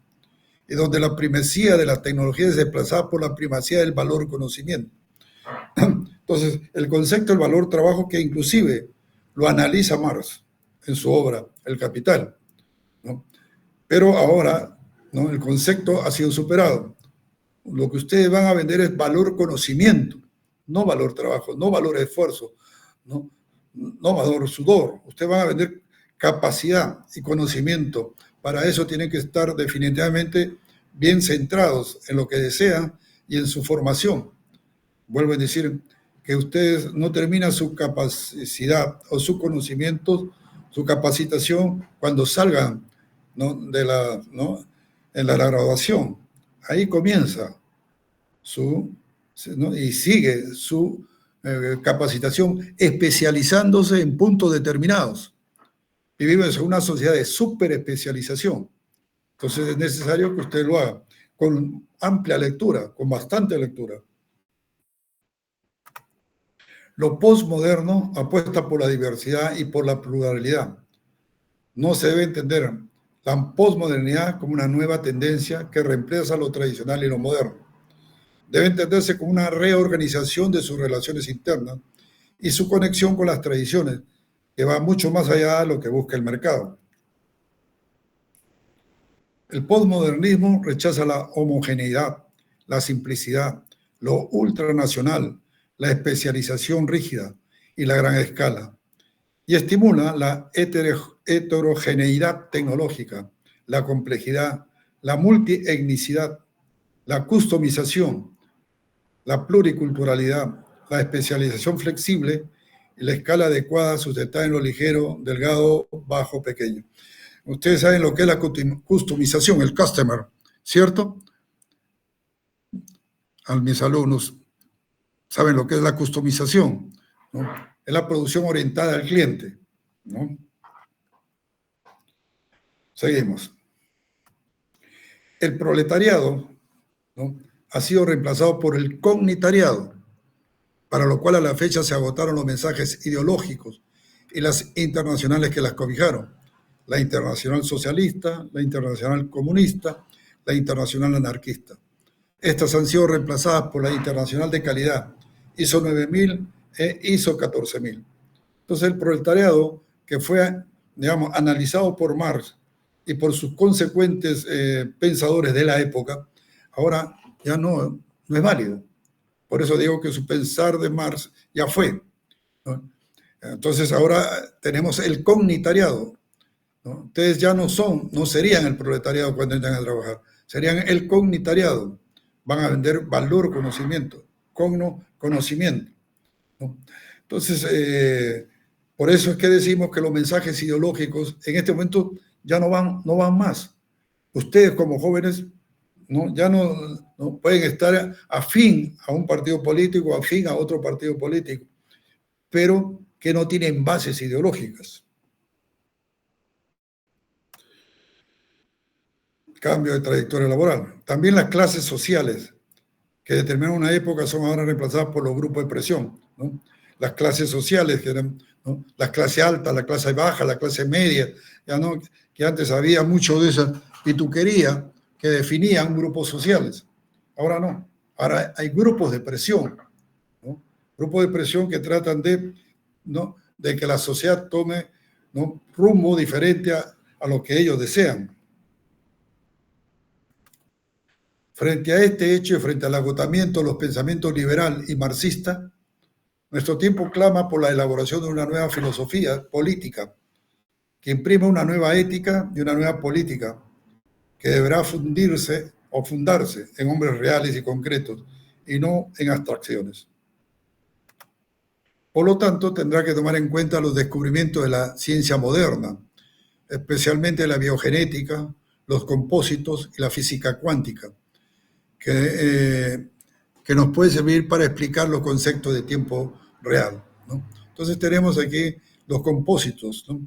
y donde la primacía de la tecnología es desplazada por la primacía del valor conocimiento. Entonces, el concepto del valor trabajo, que inclusive lo analiza Marx en su obra El Capital, ¿no? Pero ahora, ¿no?, el concepto ha sido superado. Lo que ustedes van a vender es valor conocimiento, no valor trabajo, no valor esfuerzo, no valor sudor. Ustedes van a vender capacidad y conocimiento. Para eso tienen que estar definitivamente bien centrados en lo que desean y en su formación. Vuelvo a decir que ustedes no terminan su capacidad o su conocimiento, su capacitación cuando salgan, ¿no?, en la graduación. Ahí comienza ¿no?, y sigue su capacitación especializándose en puntos determinados. Vivimos en una sociedad de superespecialización. Entonces es necesario que usted lo haga con amplia lectura, con bastante lectura. Lo postmoderno apuesta por la diversidad y por la pluralidad. No se debe entender la postmodernidad como una nueva tendencia que reemplaza lo tradicional y lo moderno. Debe entenderse como una reorganización de sus relaciones internas y su conexión con las tradiciones, que va mucho más allá de lo que busca el mercado. El postmodernismo rechaza la homogeneidad, la simplicidad, lo ultranacional, la especialización rígida y la gran escala, y estimula la heterogeneidad tecnológica, la complejidad, la multietnicidad, la customización, la pluriculturalidad, la especialización flexible y la escala adecuada sustentada en lo ligero, delgado, bajo, pequeño. Ustedes saben lo que es la customización, el customer, ¿cierto? A mis alumnos saben lo que es la customización, ¿no? Es la producción orientada al cliente, ¿no? Seguimos. El proletariado, ¿no?, ha sido reemplazado por el cognitariado, para lo cual a la fecha se agotaron los mensajes ideológicos y las internacionales que las cobijaron. La internacional socialista, la internacional comunista, la internacional anarquista. Estas han sido reemplazadas por la internacional de calidad, ISO 9000 e ISO 14000. Entonces el proletariado, que fue, digamos, analizado por Marx y por sus consecuentes pensadores de la época, ahora ya no es válido. Por eso digo que su pensar de Marx ya fue, ¿no? Entonces ahora tenemos el cognitariado, ¿no? Ustedes ya no serían el proletariado cuando entran a trabajar, serían el cognitariado. Van a vender valor, conocimiento, conocimiento, ¿no? Entonces, por eso es que decimos que los mensajes ideológicos en este momento ya no van más. Ustedes como jóvenes, ¿no?, ya no pueden estar afín a un partido político, afín a otro partido político, pero que no tienen bases ideológicas. Cambio de trayectoria laboral. También las clases sociales que determinan una época son ahora reemplazadas por los grupos de presión, ¿no? Las clases sociales, que eran, ¿no?, la clase alta, la clase baja, la clase media, ya no, que antes había mucho de esa pituquería que definían grupos sociales. Ahora no, ahora hay grupos de presión, ¿no? Grupos de presión que tratan de, ¿no?, de que la sociedad tome, ¿no?, rumbo diferente a lo que ellos desean. Frente a este hecho y frente al agotamiento de los pensamientos liberal y marxista, nuestro tiempo clama por la elaboración de una nueva filosofía política que imprima una nueva ética y una nueva política que deberá fundirse o fundarse en hombres reales y concretos y no en abstracciones. Por lo tanto, tendrá que tomar en cuenta los descubrimientos de la ciencia moderna, especialmente la biogenética, los compósitos y la física cuántica, que nos puede servir para explicar los conceptos de tiempo real, ¿no? Entonces tenemos aquí los compósitos, ¿no?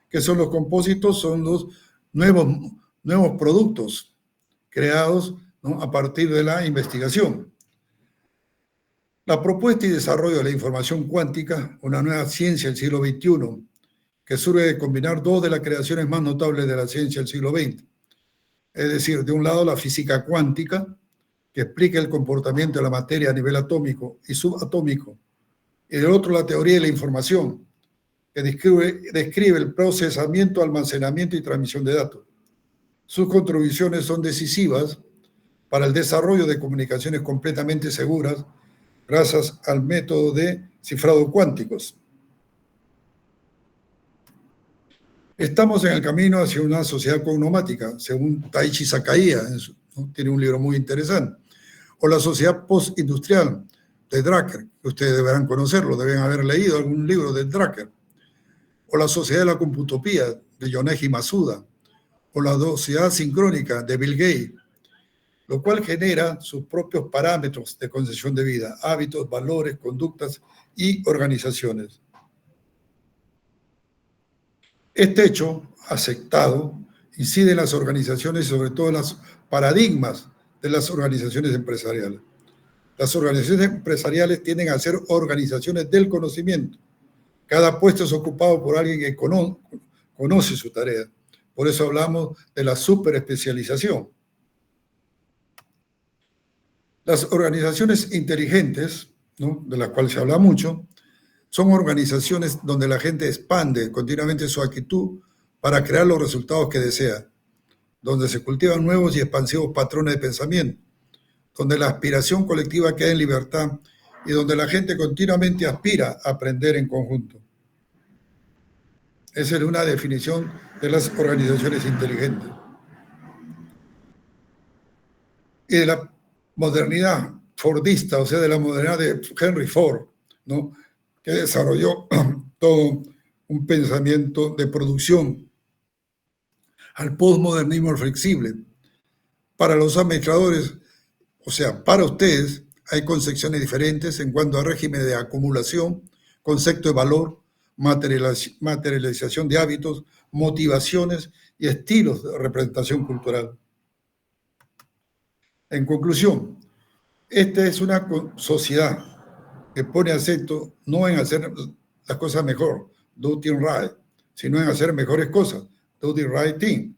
¿Qué son los compósitos? Son los nuevos productos creados, ¿no?, a partir de la investigación. La propuesta y desarrollo de la información cuántica, una nueva ciencia del siglo XXI, que surge de combinar dos de las creaciones más notables de la ciencia del siglo XX. Es decir, de un lado la física cuántica, que explica el comportamiento de la materia a nivel atómico y subatómico, y del otro la teoría de la información, que describe el procesamiento, almacenamiento y transmisión de datos. Sus contribuciones son decisivas para el desarrollo de comunicaciones completamente seguras gracias al método de cifrado cuánticos. Estamos en el camino hacia una sociedad cognomática, según Taichi Sakaya, ¿no?, tiene un libro muy interesante, o la sociedad postindustrial de Drucker, que ustedes deberán conocerlo, deben haber leído algún libro de Drucker, o la sociedad de la computopía de Yoneji Masuda, o la sociedad sincrónica de Bill Gates, lo cual genera sus propios parámetros de concepción de vida, hábitos, valores, conductas y organizaciones. Este hecho aceptado incide en las organizaciones y sobre todo en los paradigmas de las organizaciones empresariales. Las organizaciones empresariales tienden a ser organizaciones del conocimiento. Cada puesto es ocupado por alguien que conoce su tarea. Por eso hablamos de la superespecialización. Las organizaciones inteligentes, ¿no?, de las cuales se habla mucho, son organizaciones donde la gente expande continuamente su actitud para crear los resultados que desea, donde se cultivan nuevos y expansivos patrones de pensamiento, donde la aspiración colectiva queda en libertad y donde la gente continuamente aspira a aprender en conjunto. Esa es una definición de las organizaciones inteligentes. Y de la modernidad fordista, o sea, de la modernidad de Henry Ford, ¿no?, que desarrolló todo un pensamiento de producción, al postmodernismo flexible. Para los administradores, o sea, para ustedes, hay concepciones diferentes en cuanto a régimen de acumulación, concepto de valor, materialización de hábitos, motivaciones y estilos de representación cultural. En conclusión, esta es una sociedad que pone acento no en hacer las cosas mejor, do things right, sino en hacer mejores cosas, do the right thing.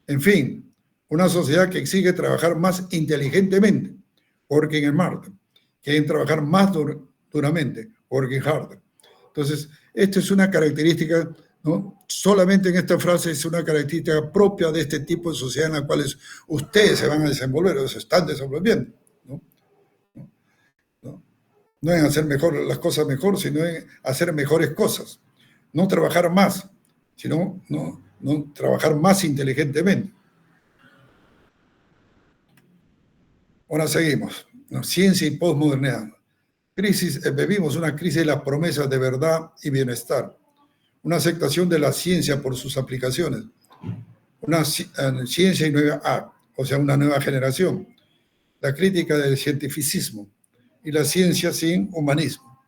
En fin, una sociedad que exige trabajar más inteligentemente, working smart, que en trabajar más duramente, working harder. Entonces, esto es una característica, ¿no?, solamente en esta frase es una característica propia de este tipo de sociedad en la cual ustedes se van a desenvolver o se están desenvolviendo, ¿no? No en hacer mejor las cosas mejor, sino en hacer mejores cosas. No trabajar más, sino no trabajar más inteligentemente. Ahora seguimos. Ciencia y posmodernidad. Vivimos una crisis de las promesas de verdad y bienestar. Una aceptación de la ciencia por sus aplicaciones. Una ciencia y nueva o sea, una nueva generación. La crítica del cientificismo y la ciencia sin humanismo.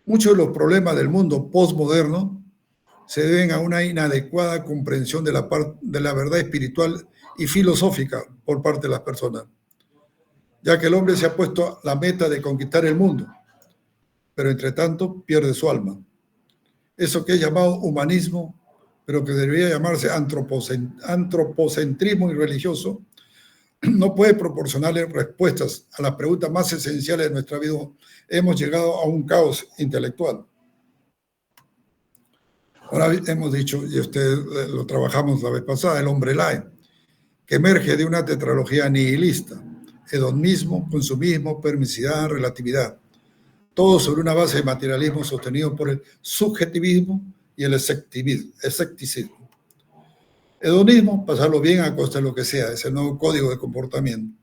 Muchos de los problemas del mundo postmoderno se deben a una inadecuada comprensión de la verdad espiritual y filosófica por parte de las personas, ya que el hombre se ha puesto la meta de conquistar el mundo, pero entre tanto pierde su alma. Eso que es llamado humanismo, pero que debería llamarse antropocentrismo irreligioso, no puede proporcionarle respuestas a las preguntas más esenciales de nuestra vida. Hemos llegado a un caos intelectual. Ahora hemos dicho, y usted lo trabajamos la vez pasada, el hombre light, que emerge de una tetralogía nihilista: hedonismo, consumismo, permisividad, relatividad. Todo sobre una base de materialismo sostenido por el subjetivismo y el escepticismo. Hedonismo, pasarlo bien a costa de lo que sea, es el nuevo código de comportamiento.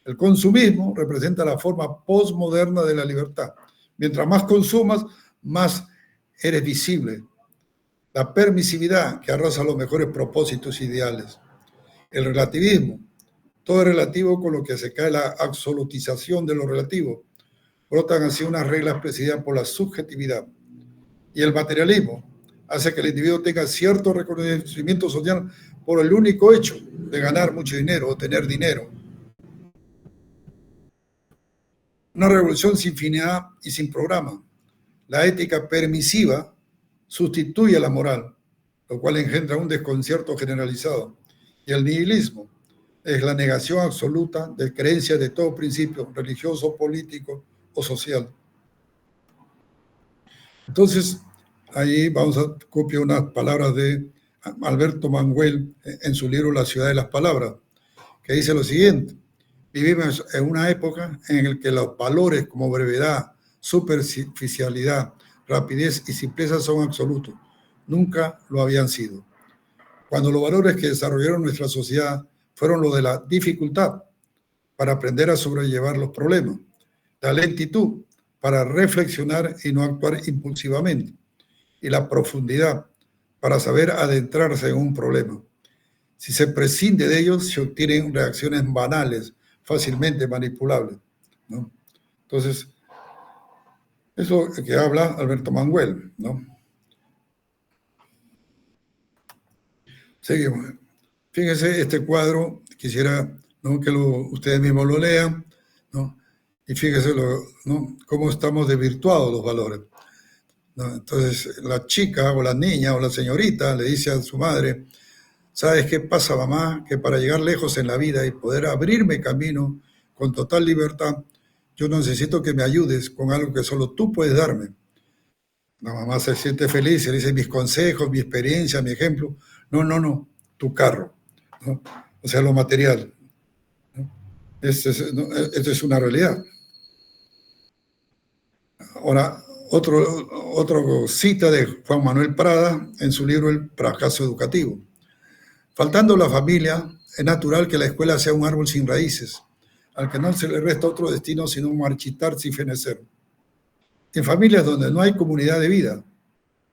El consumismo representa la forma postmoderna de la libertad. Mientras más consumas, más eres visible. La permisividad, que arrasa los mejores propósitos ideales. El relativismo, todo es relativo, con lo que se cae la absolutización de lo relativo. Brotan así unas reglas presididas por la subjetividad. Y el materialismo hace que el individuo tenga cierto reconocimiento social por el único hecho de ganar mucho dinero o tener dinero. Una revolución sin finalidad y sin programa. La ética permisiva sustituye a la moral, lo cual engendra un desconcierto generalizado. Y el nihilismo es la negación absoluta de creencias de todo principio religioso, político o social. Entonces, ahí vamos a copiar unas palabras de Alberto Manguel en su libro La ciudad de las palabras, que dice lo siguiente: vivimos en una época en la que los valores como brevedad, superficialidad, rapidez y simpleza son absolutos. Nunca lo habían sido. Cuando los valores que desarrollaron nuestra sociedad fueron los de la dificultad para aprender a sobrellevar los problemas, la lentitud para reflexionar y no actuar impulsivamente, y la profundidad para saber adentrarse en un problema. Si se prescinde de ellos, se obtienen reacciones banales, fácilmente manipulables, ¿no? Entonces, eso que habla Alberto Manguel, ¿no? Seguimos. Fíjense este cuadro, quisiera, ¿no?, que ustedes mismos lo lean, ¿no? Y fíjense ¿no?, cómo estamos desvirtuados los valores, ¿no? Entonces, la chica o la niña o la señorita le dice a su madre: ¿sabes qué pasa, mamá? Que para llegar lejos en la vida y poder abrirme camino con total libertad, yo necesito que me ayudes con algo que solo tú puedes darme. La mamá se siente feliz, le dice: mis consejos, mi experiencia, mi ejemplo. No, tu carro, ¿no? O sea, lo material, ¿no? Esto es una realidad. Ahora, otro cita de Juan Manuel Prada en su libro El fracaso educativo. Faltando la familia, es natural que la escuela sea un árbol sin raíces, al que no se le resta otro destino sino marchitarse y fenecer. En familias donde no hay comunidad de vida,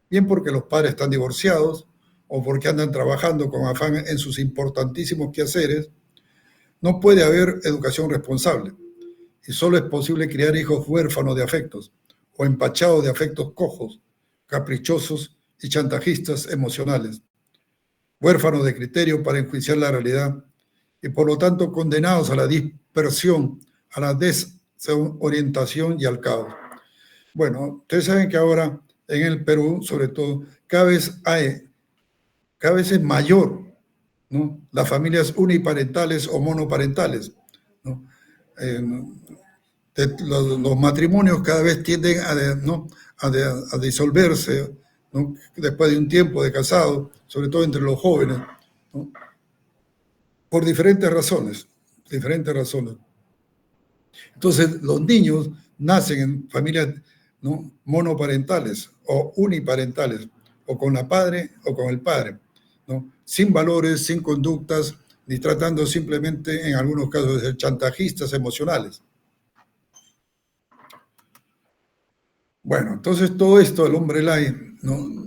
bien porque los padres están divorciados o porque andan trabajando con afán en sus importantísimos quehaceres, no puede haber educación responsable, y solo es posible criar hijos huérfanos de afectos o empachados de afectos cojos, caprichosos y chantajistas emocionales, huérfanos de criterio para enjuiciar la realidad y por lo tanto condenados a la dispersión, a la desorientación y al caos. Bueno, ustedes saben que ahora en el Perú, sobre todo, cada vez es mayor, ¿no?, las familias uniparentales o monoparentales, ¿no? Los matrimonios cada vez tienden a disolverse, ¿no?, después de un tiempo de casado, sobre todo entre los jóvenes, ¿no?, por diferentes razones. Entonces, los niños nacen en familias, ¿no?, monoparentales o uniparentales, o con la padre o con el padre, ¿no?, sin valores, sin conductas, ni tratando simplemente, en algunos casos, de ser chantajistas emocionales. Bueno, entonces todo esto, el hombre light, ¿no?,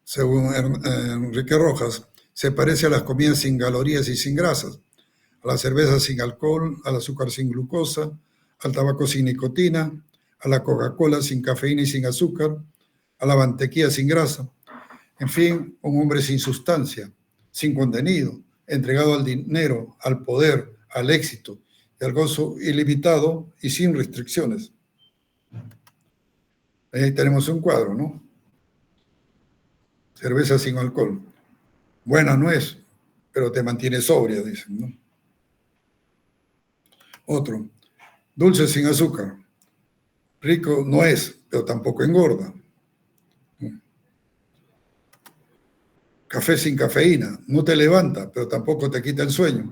según Enrique Rojas, se parece a las comidas sin calorías y sin grasas, a la cerveza sin alcohol, al azúcar sin glucosa, al tabaco sin nicotina, a la Coca-Cola sin cafeína y sin azúcar, a la mantequilla sin grasa. En fin, un hombre sin sustancia, sin contenido, entregado al dinero, al poder, al éxito y al gozo ilimitado y sin restricciones. Ahí tenemos un cuadro, ¿no? Cerveza sin alcohol. Buena no es, pero te mantiene sobria, dicen, ¿no? Otro, dulce sin azúcar. Rico no es, pero tampoco engorda. café sin cafeína, no te levanta, pero tampoco te quita el sueño.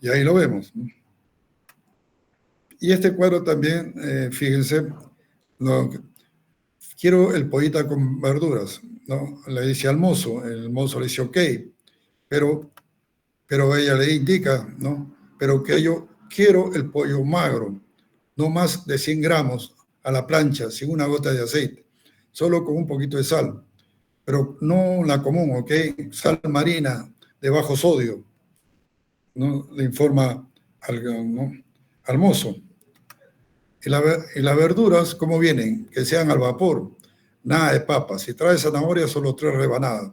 Y ahí lo vemos. Y este cuadro también, fíjense, quiero el pollita con verduras, ¿no? Le dice al mozo, el mozo le dice ok, pero ella le indica, ¿no? Pero que yo quiero el pollo magro, no más de 100 gramos a la plancha, sin una gota de aceite, solo con un poquito de sal, pero no la común, ¿ok? Sal marina de bajo sodio, ¿no? Le informa ¿no? al mozo. Y las verduras, ¿cómo vienen? Que sean al vapor, nada de papas. Si trae zanahoria, solo 3 rebanadas.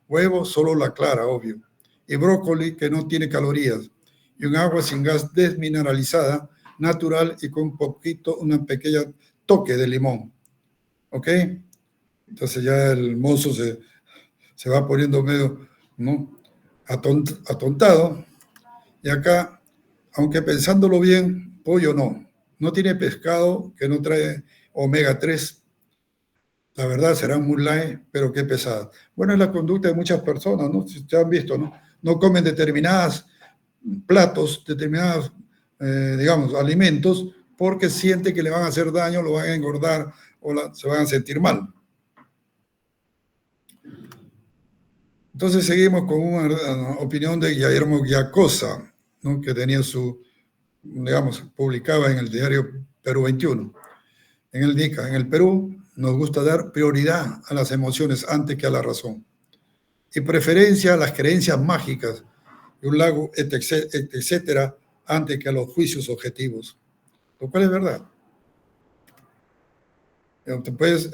Huevo, solo la clara, obvio. Y brócoli, que no tiene calorías. Y un agua sin gas desmineralizada, natural y con una pequeña toque de limón. ¿Ok? Entonces ya el mozo se va poniendo medio, ¿no? Atontado. Y acá, aunque pensándolo bien, pollo no tiene pescado que no trae omega 3. La verdad será muy light, pero qué pesada. Bueno, es la conducta de muchas personas, ¿no? Si ya han visto, ¿no? No comen determinados platos, determinados, digamos, alimentos, porque sienten que le van a hacer daño, lo van a engordar o se van a sentir mal. Entonces seguimos con una opinión de Guillermo Giacosa, ¿no? Que tenía digamos, publicaba en el diario Perú 21. En el DICA, en el Perú, nos gusta dar prioridad a las emociones antes que a la razón. Y preferencia a las creencias mágicas de un lago, etcétera, antes que a los juicios objetivos. Lo cual es verdad. Después,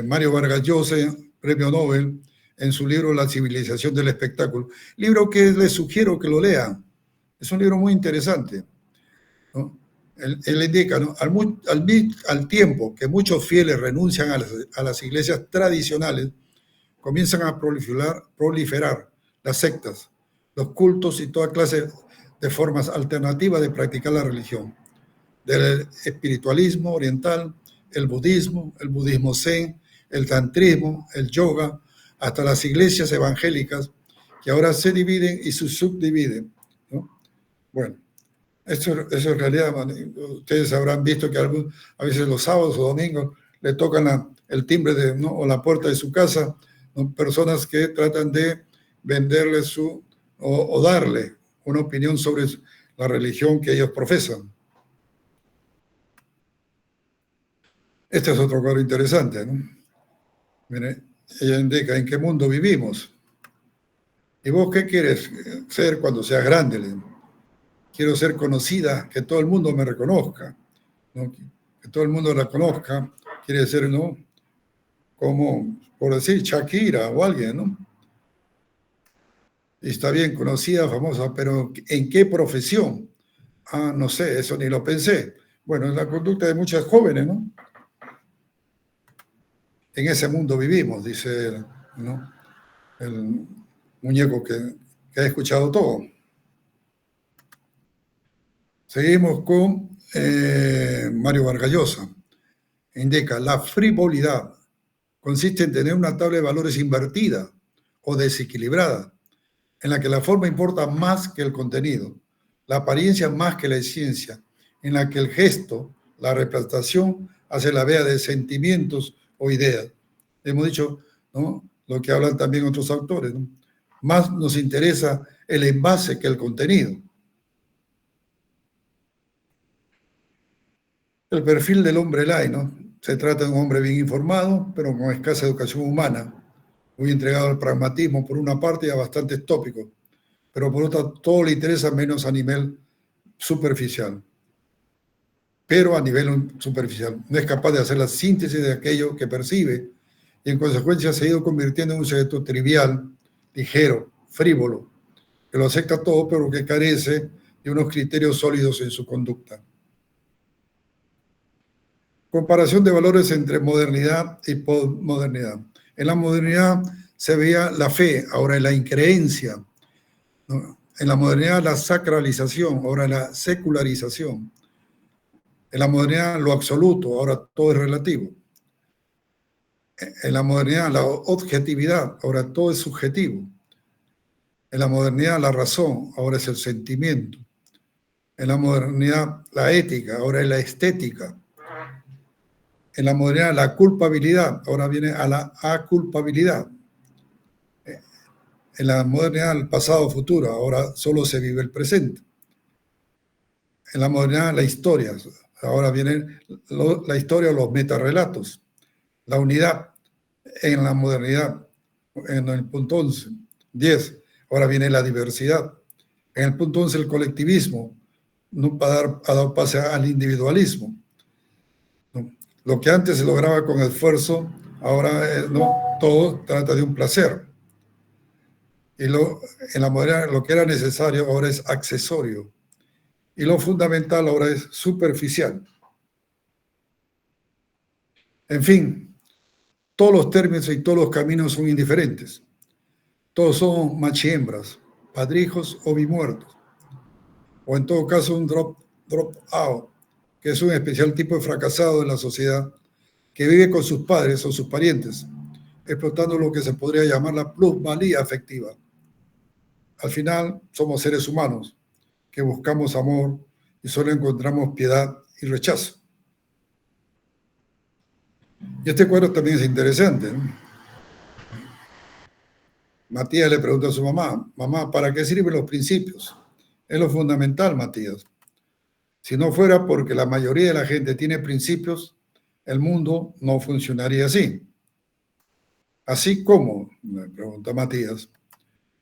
Mario Vargas Llosa, premio Nobel, en su libro La civilización del espectáculo. Libro que les sugiero que lo lean. Es un libro muy interesante, ¿no? Él indica, ¿no? Al tiempo que muchos fieles renuncian a las iglesias tradicionales, comienzan a proliferar las sectas, los cultos y toda clase de formas alternativas de practicar la religión. Del espiritualismo oriental, el budismo zen, el tantrismo, el yoga, hasta las iglesias evangélicas, que ahora se dividen y se subdividen, ¿no? Bueno, eso en realidad, ustedes habrán visto que a veces los sábados o domingos le tocan el timbre ¿no? o la puerta de su casa, ¿no? Personas que tratan de venderle o darle una opinión sobre la religión que ellos profesan. Este es otro cuadro interesante, ¿no? Mire, ella indica en qué mundo vivimos. ¿Y vos qué quieres ser cuando seas grande? Quiero ser conocida, que todo el mundo me reconozca, ¿no? Que todo el mundo la conozca, quiere ser, ¿no? Como, por decir, Shakira o alguien, ¿no? Y está bien, conocida, famosa, pero ¿en qué profesión? Ah, no sé, eso ni lo pensé. Bueno, es la conducta de muchas jóvenes, ¿no? En ese mundo vivimos, dice, ¿no? El muñeco que ha escuchado todo. Seguimos con Mario Vargas Llosa. Indica, la frivolidad consiste en tener una tabla de valores invertida o desequilibrada, en la que la forma importa más que el contenido, la apariencia más que la ciencia, en la que el gesto, la representación, hace la vea de sentimientos o ideas. Hemos dicho, ¿no? Lo que hablan también otros autores, ¿no? Más nos interesa el envase que el contenido. El perfil del hombre light, ¿no? Se trata de un hombre bien informado, pero con escasa educación humana, muy entregado al pragmatismo por una parte y a bastantes tópicos, pero por otra todo le interesa menos a nivel superficial. Pero a nivel superficial no es capaz de hacer la síntesis de aquello que percibe y en consecuencia se ha ido convirtiendo en un sujeto trivial, ligero, frívolo, que lo acepta todo pero que carece de unos criterios sólidos en su conducta. Comparación de valores entre modernidad y postmodernidad. En la modernidad se veía la fe, ahora en la increencia, ¿no? En la modernidad la sacralización, ahora la secularización. En la modernidad lo absoluto, ahora todo es relativo. En la modernidad, la objetividad, ahora todo es subjetivo. En la modernidad, la razón, ahora es el sentimiento. En la modernidad, la ética, ahora es la estética. En la modernidad, la culpabilidad, ahora viene a la aculpabilidad. En la modernidad, el pasado, futuro, ahora solo se vive el presente. En la modernidad, la historia, ahora viene la historia o los metarrelatos. La unidad en la modernidad, en el punto 11. 10, ahora viene la diversidad. En el punto 11, el colectivismo, no para dar pase al individualismo. ¿No? Lo que antes se lograba con esfuerzo, ahora no, todo trata de un placer. Y en la modernidad, lo que era necesario ahora es accesorio. Y lo fundamental ahora es superficial. En fin, todos los términos y todos los caminos son indiferentes. Todos son machihembras, padrijos o bimuertos. O en todo caso un drop out, que es un especial tipo de fracasado en la sociedad que vive con sus padres o sus parientes, explotando lo que se podría llamar la plusvalía afectiva. Al final somos seres humanos que buscamos amor y solo encontramos piedad y rechazo. Y este cuadro también es interesante, ¿no? Matías le pregunta a su mamá, mamá, ¿para qué sirven los principios? Es lo fundamental, Matías. Si no fuera porque la mayoría de la gente tiene principios, el mundo no funcionaría así. Así como, me pregunta Matías,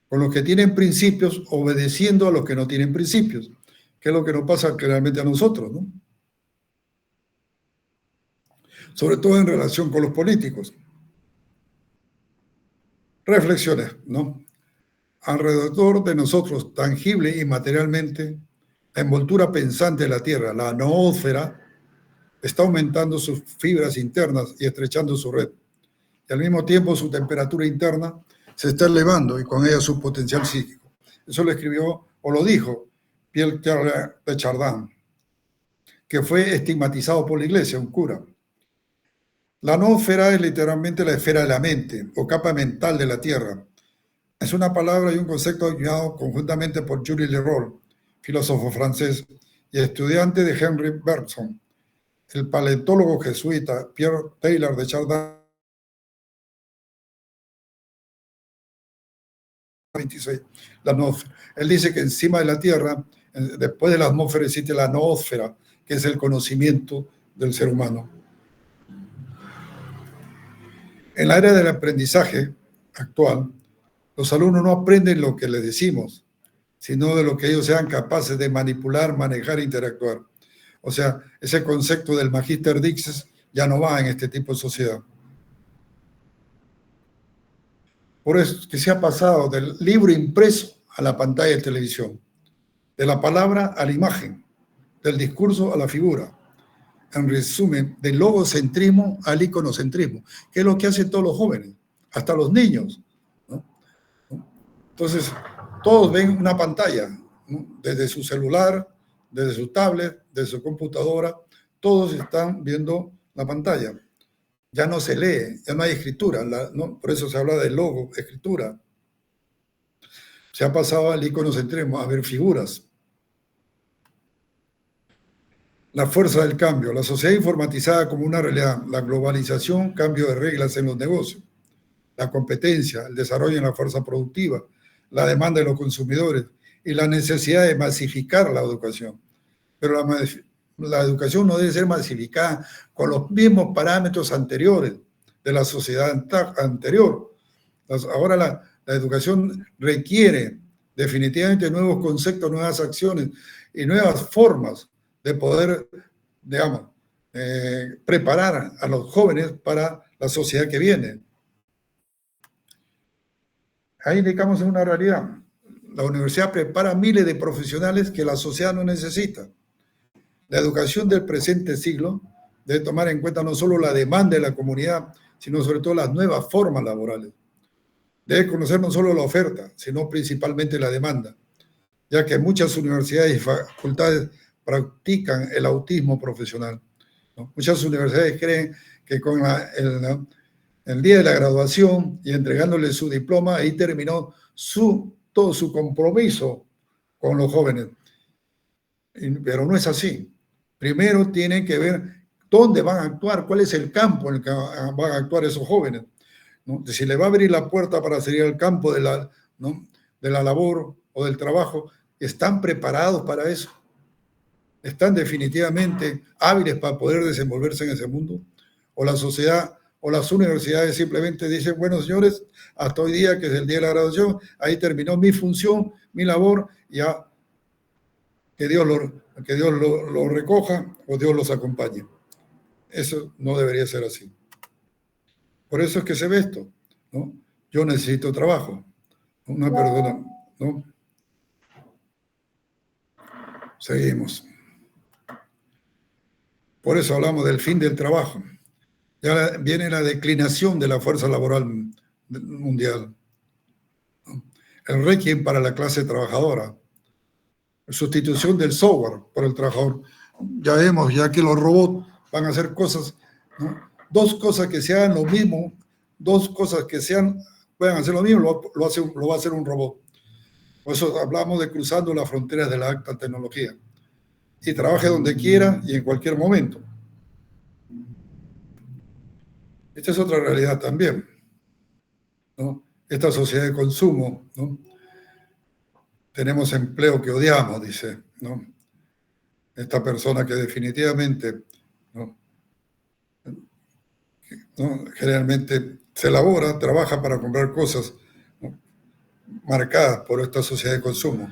con los que tienen principios obedeciendo a los que no tienen principios, que es lo que nos pasa realmente a nosotros, ¿no? Sobre todo en relación con los políticos. Reflexiones, ¿no? Alrededor de nosotros, tangible y materialmente, la envoltura pensante de la Tierra, la noósfera, está aumentando sus fibras internas y estrechando su red. Y al mismo tiempo su temperatura interna se está elevando y con ella su potencial psíquico. Eso lo escribió o lo dijo Pierre de Chardin, que fue estigmatizado por la iglesia, un cura. La noósfera es literalmente la esfera de la mente o capa mental de la Tierra. Es una palabra y un concepto acuñado conjuntamente por Jules Leroy, filósofo francés y estudiante de Henry Bergson, el paleontólogo jesuita Pierre Taylor de Chardin. 26, la noósfera. Él dice que encima de la Tierra, después de la atmósfera, existe la noósfera, que es el conocimiento del ser humano. En la era del aprendizaje actual, los alumnos no aprenden lo que les decimos, sino de lo que ellos sean capaces de manipular, manejar e interactuar. O sea, ese concepto del Magister Dixis ya no va en este tipo de sociedad. Por eso que se ha pasado del libro impreso a la pantalla de televisión, de la palabra a la imagen, del discurso a la figura. En resumen, del logocentrismo al iconocentrismo, que es lo que hacen todos los jóvenes, hasta los niños, ¿no? Entonces, todos ven una pantalla, ¿no? Desde su celular, desde su tablet, desde su computadora, todos están viendo la pantalla. Ya no se lee, ya no hay escritura, ¿no? Por eso se habla de logo, escritura. Se ha pasado al iconocentrismo, a ver figuras. La fuerza del cambio, la sociedad informatizada como una realidad, la globalización, cambio de reglas en los negocios, la competencia, el desarrollo en la fuerza productiva, la demanda de los consumidores y la necesidad de masificar la educación. Pero la educación no debe ser masificada con los mismos parámetros anteriores de la sociedad anterior. Ahora la educación requiere definitivamente nuevos conceptos, nuevas acciones y nuevas formas de poder, digamos, preparar a los jóvenes para la sociedad que viene. Ahí indicamos en una realidad. La universidad prepara miles de profesionales que la sociedad no necesita. La educación del presente siglo debe tomar en cuenta no solo la demanda de la comunidad, sino sobre todo las nuevas formas laborales. Debe conocer no solo la oferta, sino principalmente la demanda, ya que muchas universidades y facultades practican el autismo profesional, ¿no? Muchas universidades creen que con el día de la graduación y entregándole su diploma, ahí terminó todo su compromiso con los jóvenes. Pero no es así. Primero tienen que ver dónde van a actuar, cuál es el campo en el que van a actuar esos jóvenes, ¿no? Si le va a abrir la puerta para salir al campo de la, ¿no?, de la labor o del trabajo, ¿están preparados para eso? ¿Están definitivamente hábiles para poder desenvolverse en ese mundo? ¿O la sociedad o las universidades simplemente dicen, bueno, señores, hasta hoy día, que es el día de la graduación, ahí terminó mi función, mi labor, ya que Dios lo recoja o Dios los acompañe? Eso no debería ser así. Por eso es que se ve esto, ¿no? Yo necesito trabajo. Una persona, ¿no? Seguimos. Por eso hablamos del fin del trabajo. Ya viene la declinación de la fuerza laboral mundial. El requiem para la clase trabajadora. Sustitución del software por el trabajador. Ya vemos, ya que los robots van a hacer cosas, ¿no? Dos cosas que sean lo mismo, dos cosas que puedan hacer lo mismo, lo va a hacer un robot. Por eso hablamos de cruzando las fronteras de la alta tecnología. Y trabaje donde quiera y en cualquier momento. Esta es otra realidad también, ¿no? Esta sociedad de consumo, ¿no? Tenemos empleo que odiamos, dice, ¿no? Esta persona que definitivamente, ¿no?, generalmente se elabora, trabaja para comprar cosas, ¿no?, marcadas por esta sociedad de consumo.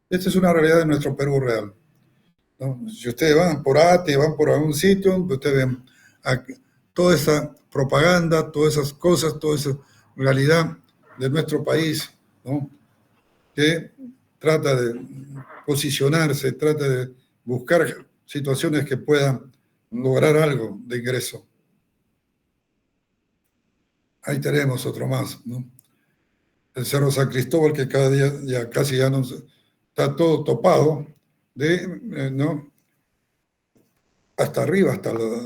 Esta es una realidad de nuestro Perú real, ¿no? Si ustedes van por ATE, van por algún sitio, ustedes ven toda esa propaganda, todas esas cosas, toda esa realidad de nuestro país, ¿no?, que trata de posicionarse, trata de buscar situaciones que puedan lograr algo de ingreso. Ahí tenemos otro más, ¿no? El Cerro San Cristóbal, que cada día ya casi ya no está todo topado, ¿no?, hasta arriba,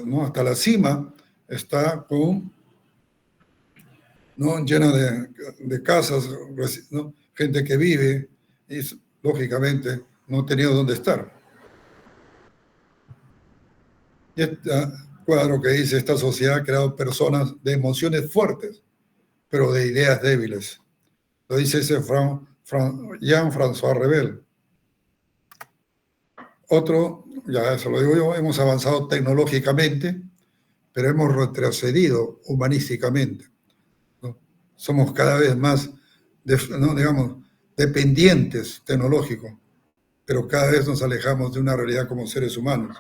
¿no?, hasta la cima, está ¿no?, llena de casas, ¿no?, gente que vive y lógicamente no ha tenido dónde estar. Y este cuadro que dice, esta sociedad ha creado personas de emociones fuertes, pero de ideas débiles. Lo dice ese Jean-François Revel. Otro, ya eso lo digo yo, hemos avanzado tecnológicamente, pero hemos retrocedido humanísticamente, ¿no? Somos cada vez más, ¿no?, digamos, dependientes tecnológicos, pero cada vez nos alejamos de una realidad como seres humanos.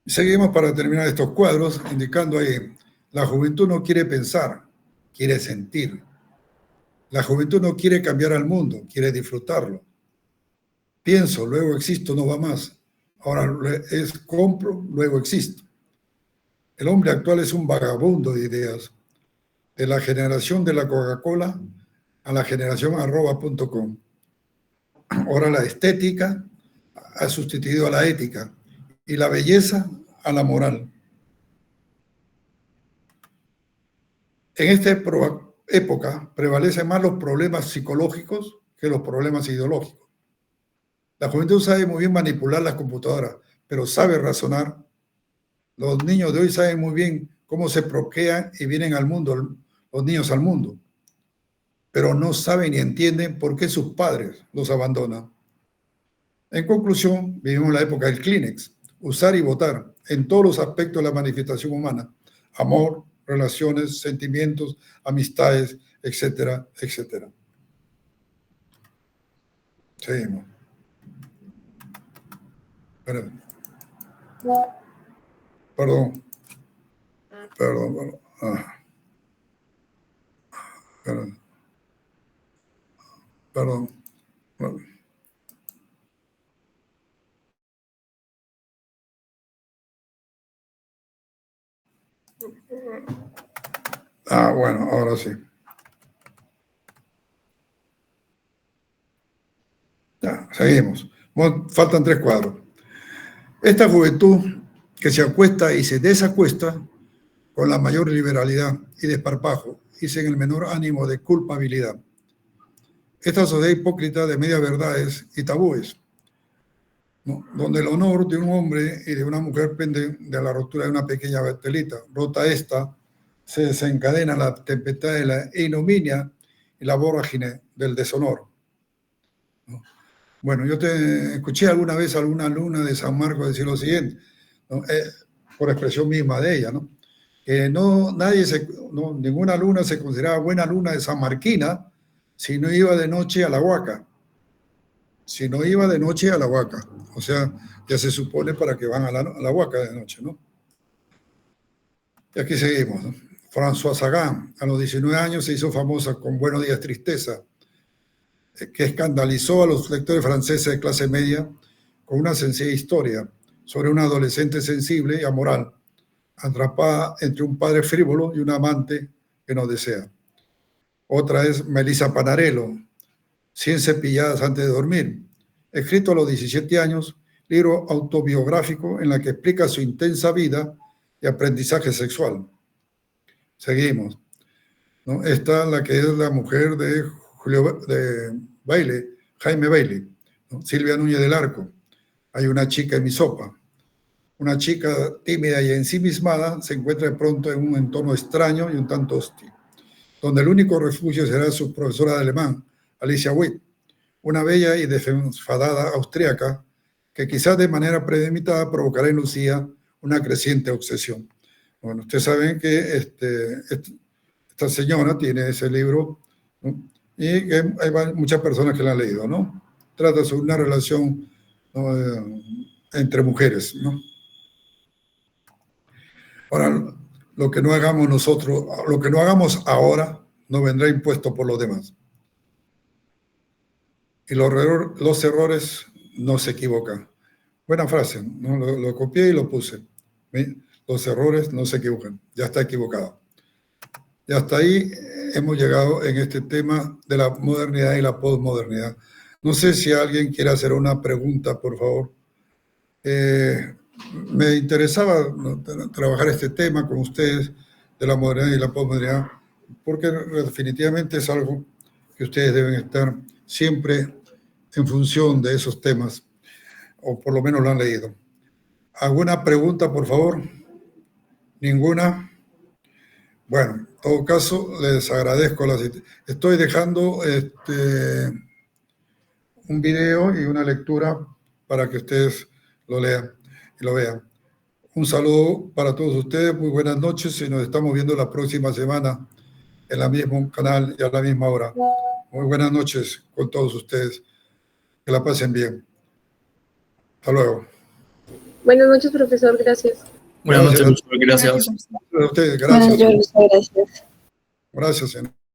Seguimos para terminar estos cuadros, indicando ahí, la juventud no quiere pensar, quiere sentir. La juventud no quiere cambiar al mundo, quiere disfrutarlo. Pienso, luego existo, no va más. Ahora compro, luego existo. El hombre actual es un vagabundo de ideas. De la generación de la Coca-Cola a la generación @.com. Ahora la estética ha sustituido a la ética y la belleza a la moral. En esta época prevalecen más los problemas psicológicos que los problemas ideológicos. La juventud sabe muy bien manipular las computadoras, pero sabe razonar. Los niños de hoy saben muy bien cómo se procrean y vienen al mundo, los niños al mundo, pero no saben ni entienden por qué sus padres los abandonan. En conclusión, vivimos la época del Kleenex, usar y votar en todos los aspectos de la manifestación humana: amor, relaciones, sentimientos, amistades, etcétera, etcétera. Seguimos. Perdón. Perdón. Bueno, ahora sí. Ya, seguimos. Faltan 3 cuadros. Esta juventud que se acuesta y se desacuesta con la mayor liberalidad y desparpajo y sin el menor ánimo de culpabilidad. Esta sociedad hipócrita de medias verdades y tabúes, ¿no? Donde el honor de un hombre y de una mujer pende de la rotura de una pequeña telita. Rota esta, se desencadena la tempestad de la ignominia y la vorágine del deshonor, ¿no? Bueno, yo te escuché alguna vez a alguna alumna de San Marcos decir lo siguiente, ¿no? Por expresión misma de ella, ¿no? Que ninguna alumna se consideraba buena alumna de San Marquina si no iba de noche a la Huaca. Si no iba de noche a la Huaca. O sea, ya se supone para que van a la Huaca de noche, ¿no? Y aquí seguimos, ¿no? François Sagan, a los 19 años se hizo famosa con Buenos días, tristeza, que escandalizó a los lectores franceses de clase media con una sencilla historia sobre una adolescente sensible y amoral, atrapada entre un padre frívolo y un amante que no desea. Otra es Melissa Panarello, 100 cepilladas antes de dormir, escrito a los 17 años, libro autobiográfico en la que explica su intensa vida y aprendizaje sexual. Seguimos, ¿no? Esta es la que es la mujer de Bailey, Jaime Bailey, ¿no? Silvia Núñez del Arco. Hay una chica en mi sopa. Una chica tímida y ensimismada se encuentra de pronto en un entorno extraño y un tanto hostil, donde el único refugio será su profesora de alemán, Alicia Witt, una bella y desenfadada austríaca que quizás de manera premeditada provocará en Lucía una creciente obsesión. Bueno, ustedes saben que esta señora tiene ese libro, ¿no? Y que hay muchas personas que lo han leído, ¿no? Trata sobre una relación, ¿no? Entre mujeres, ¿no? Ahora, lo que no hagamos nosotros, lo que no hagamos ahora, no vendrá impuesto por los demás. Y los errores no se equivocan. Buena frase, ¿no? Lo copié y lo puse. ¿Sí? Los errores no se equivocan, ya está equivocado. Y hasta ahí hemos llegado en este tema de la modernidad y la posmodernidad. No sé si alguien quiere hacer una pregunta, por favor. Me interesaba trabajar este tema con ustedes de la modernidad y la posmodernidad, porque definitivamente es algo que ustedes deben estar siempre en función de esos temas, o por lo menos lo han leído. ¿Alguna pregunta, por favor? ¿Ninguna? Bueno, en todo caso, les agradezco. Estoy dejando un video y una lectura para que ustedes lo lean y lo vean. Un saludo para todos ustedes, muy buenas noches y nos estamos viendo la próxima semana en el mismo canal y a la misma hora. Muy buenas noches con todos ustedes. Que la pasen bien. Hasta luego. Buenas noches, profesor. Gracias. Buenas noches, profesor. Gracias. A ustedes, gracias. Buenas noches, gracias. Gracias, señor.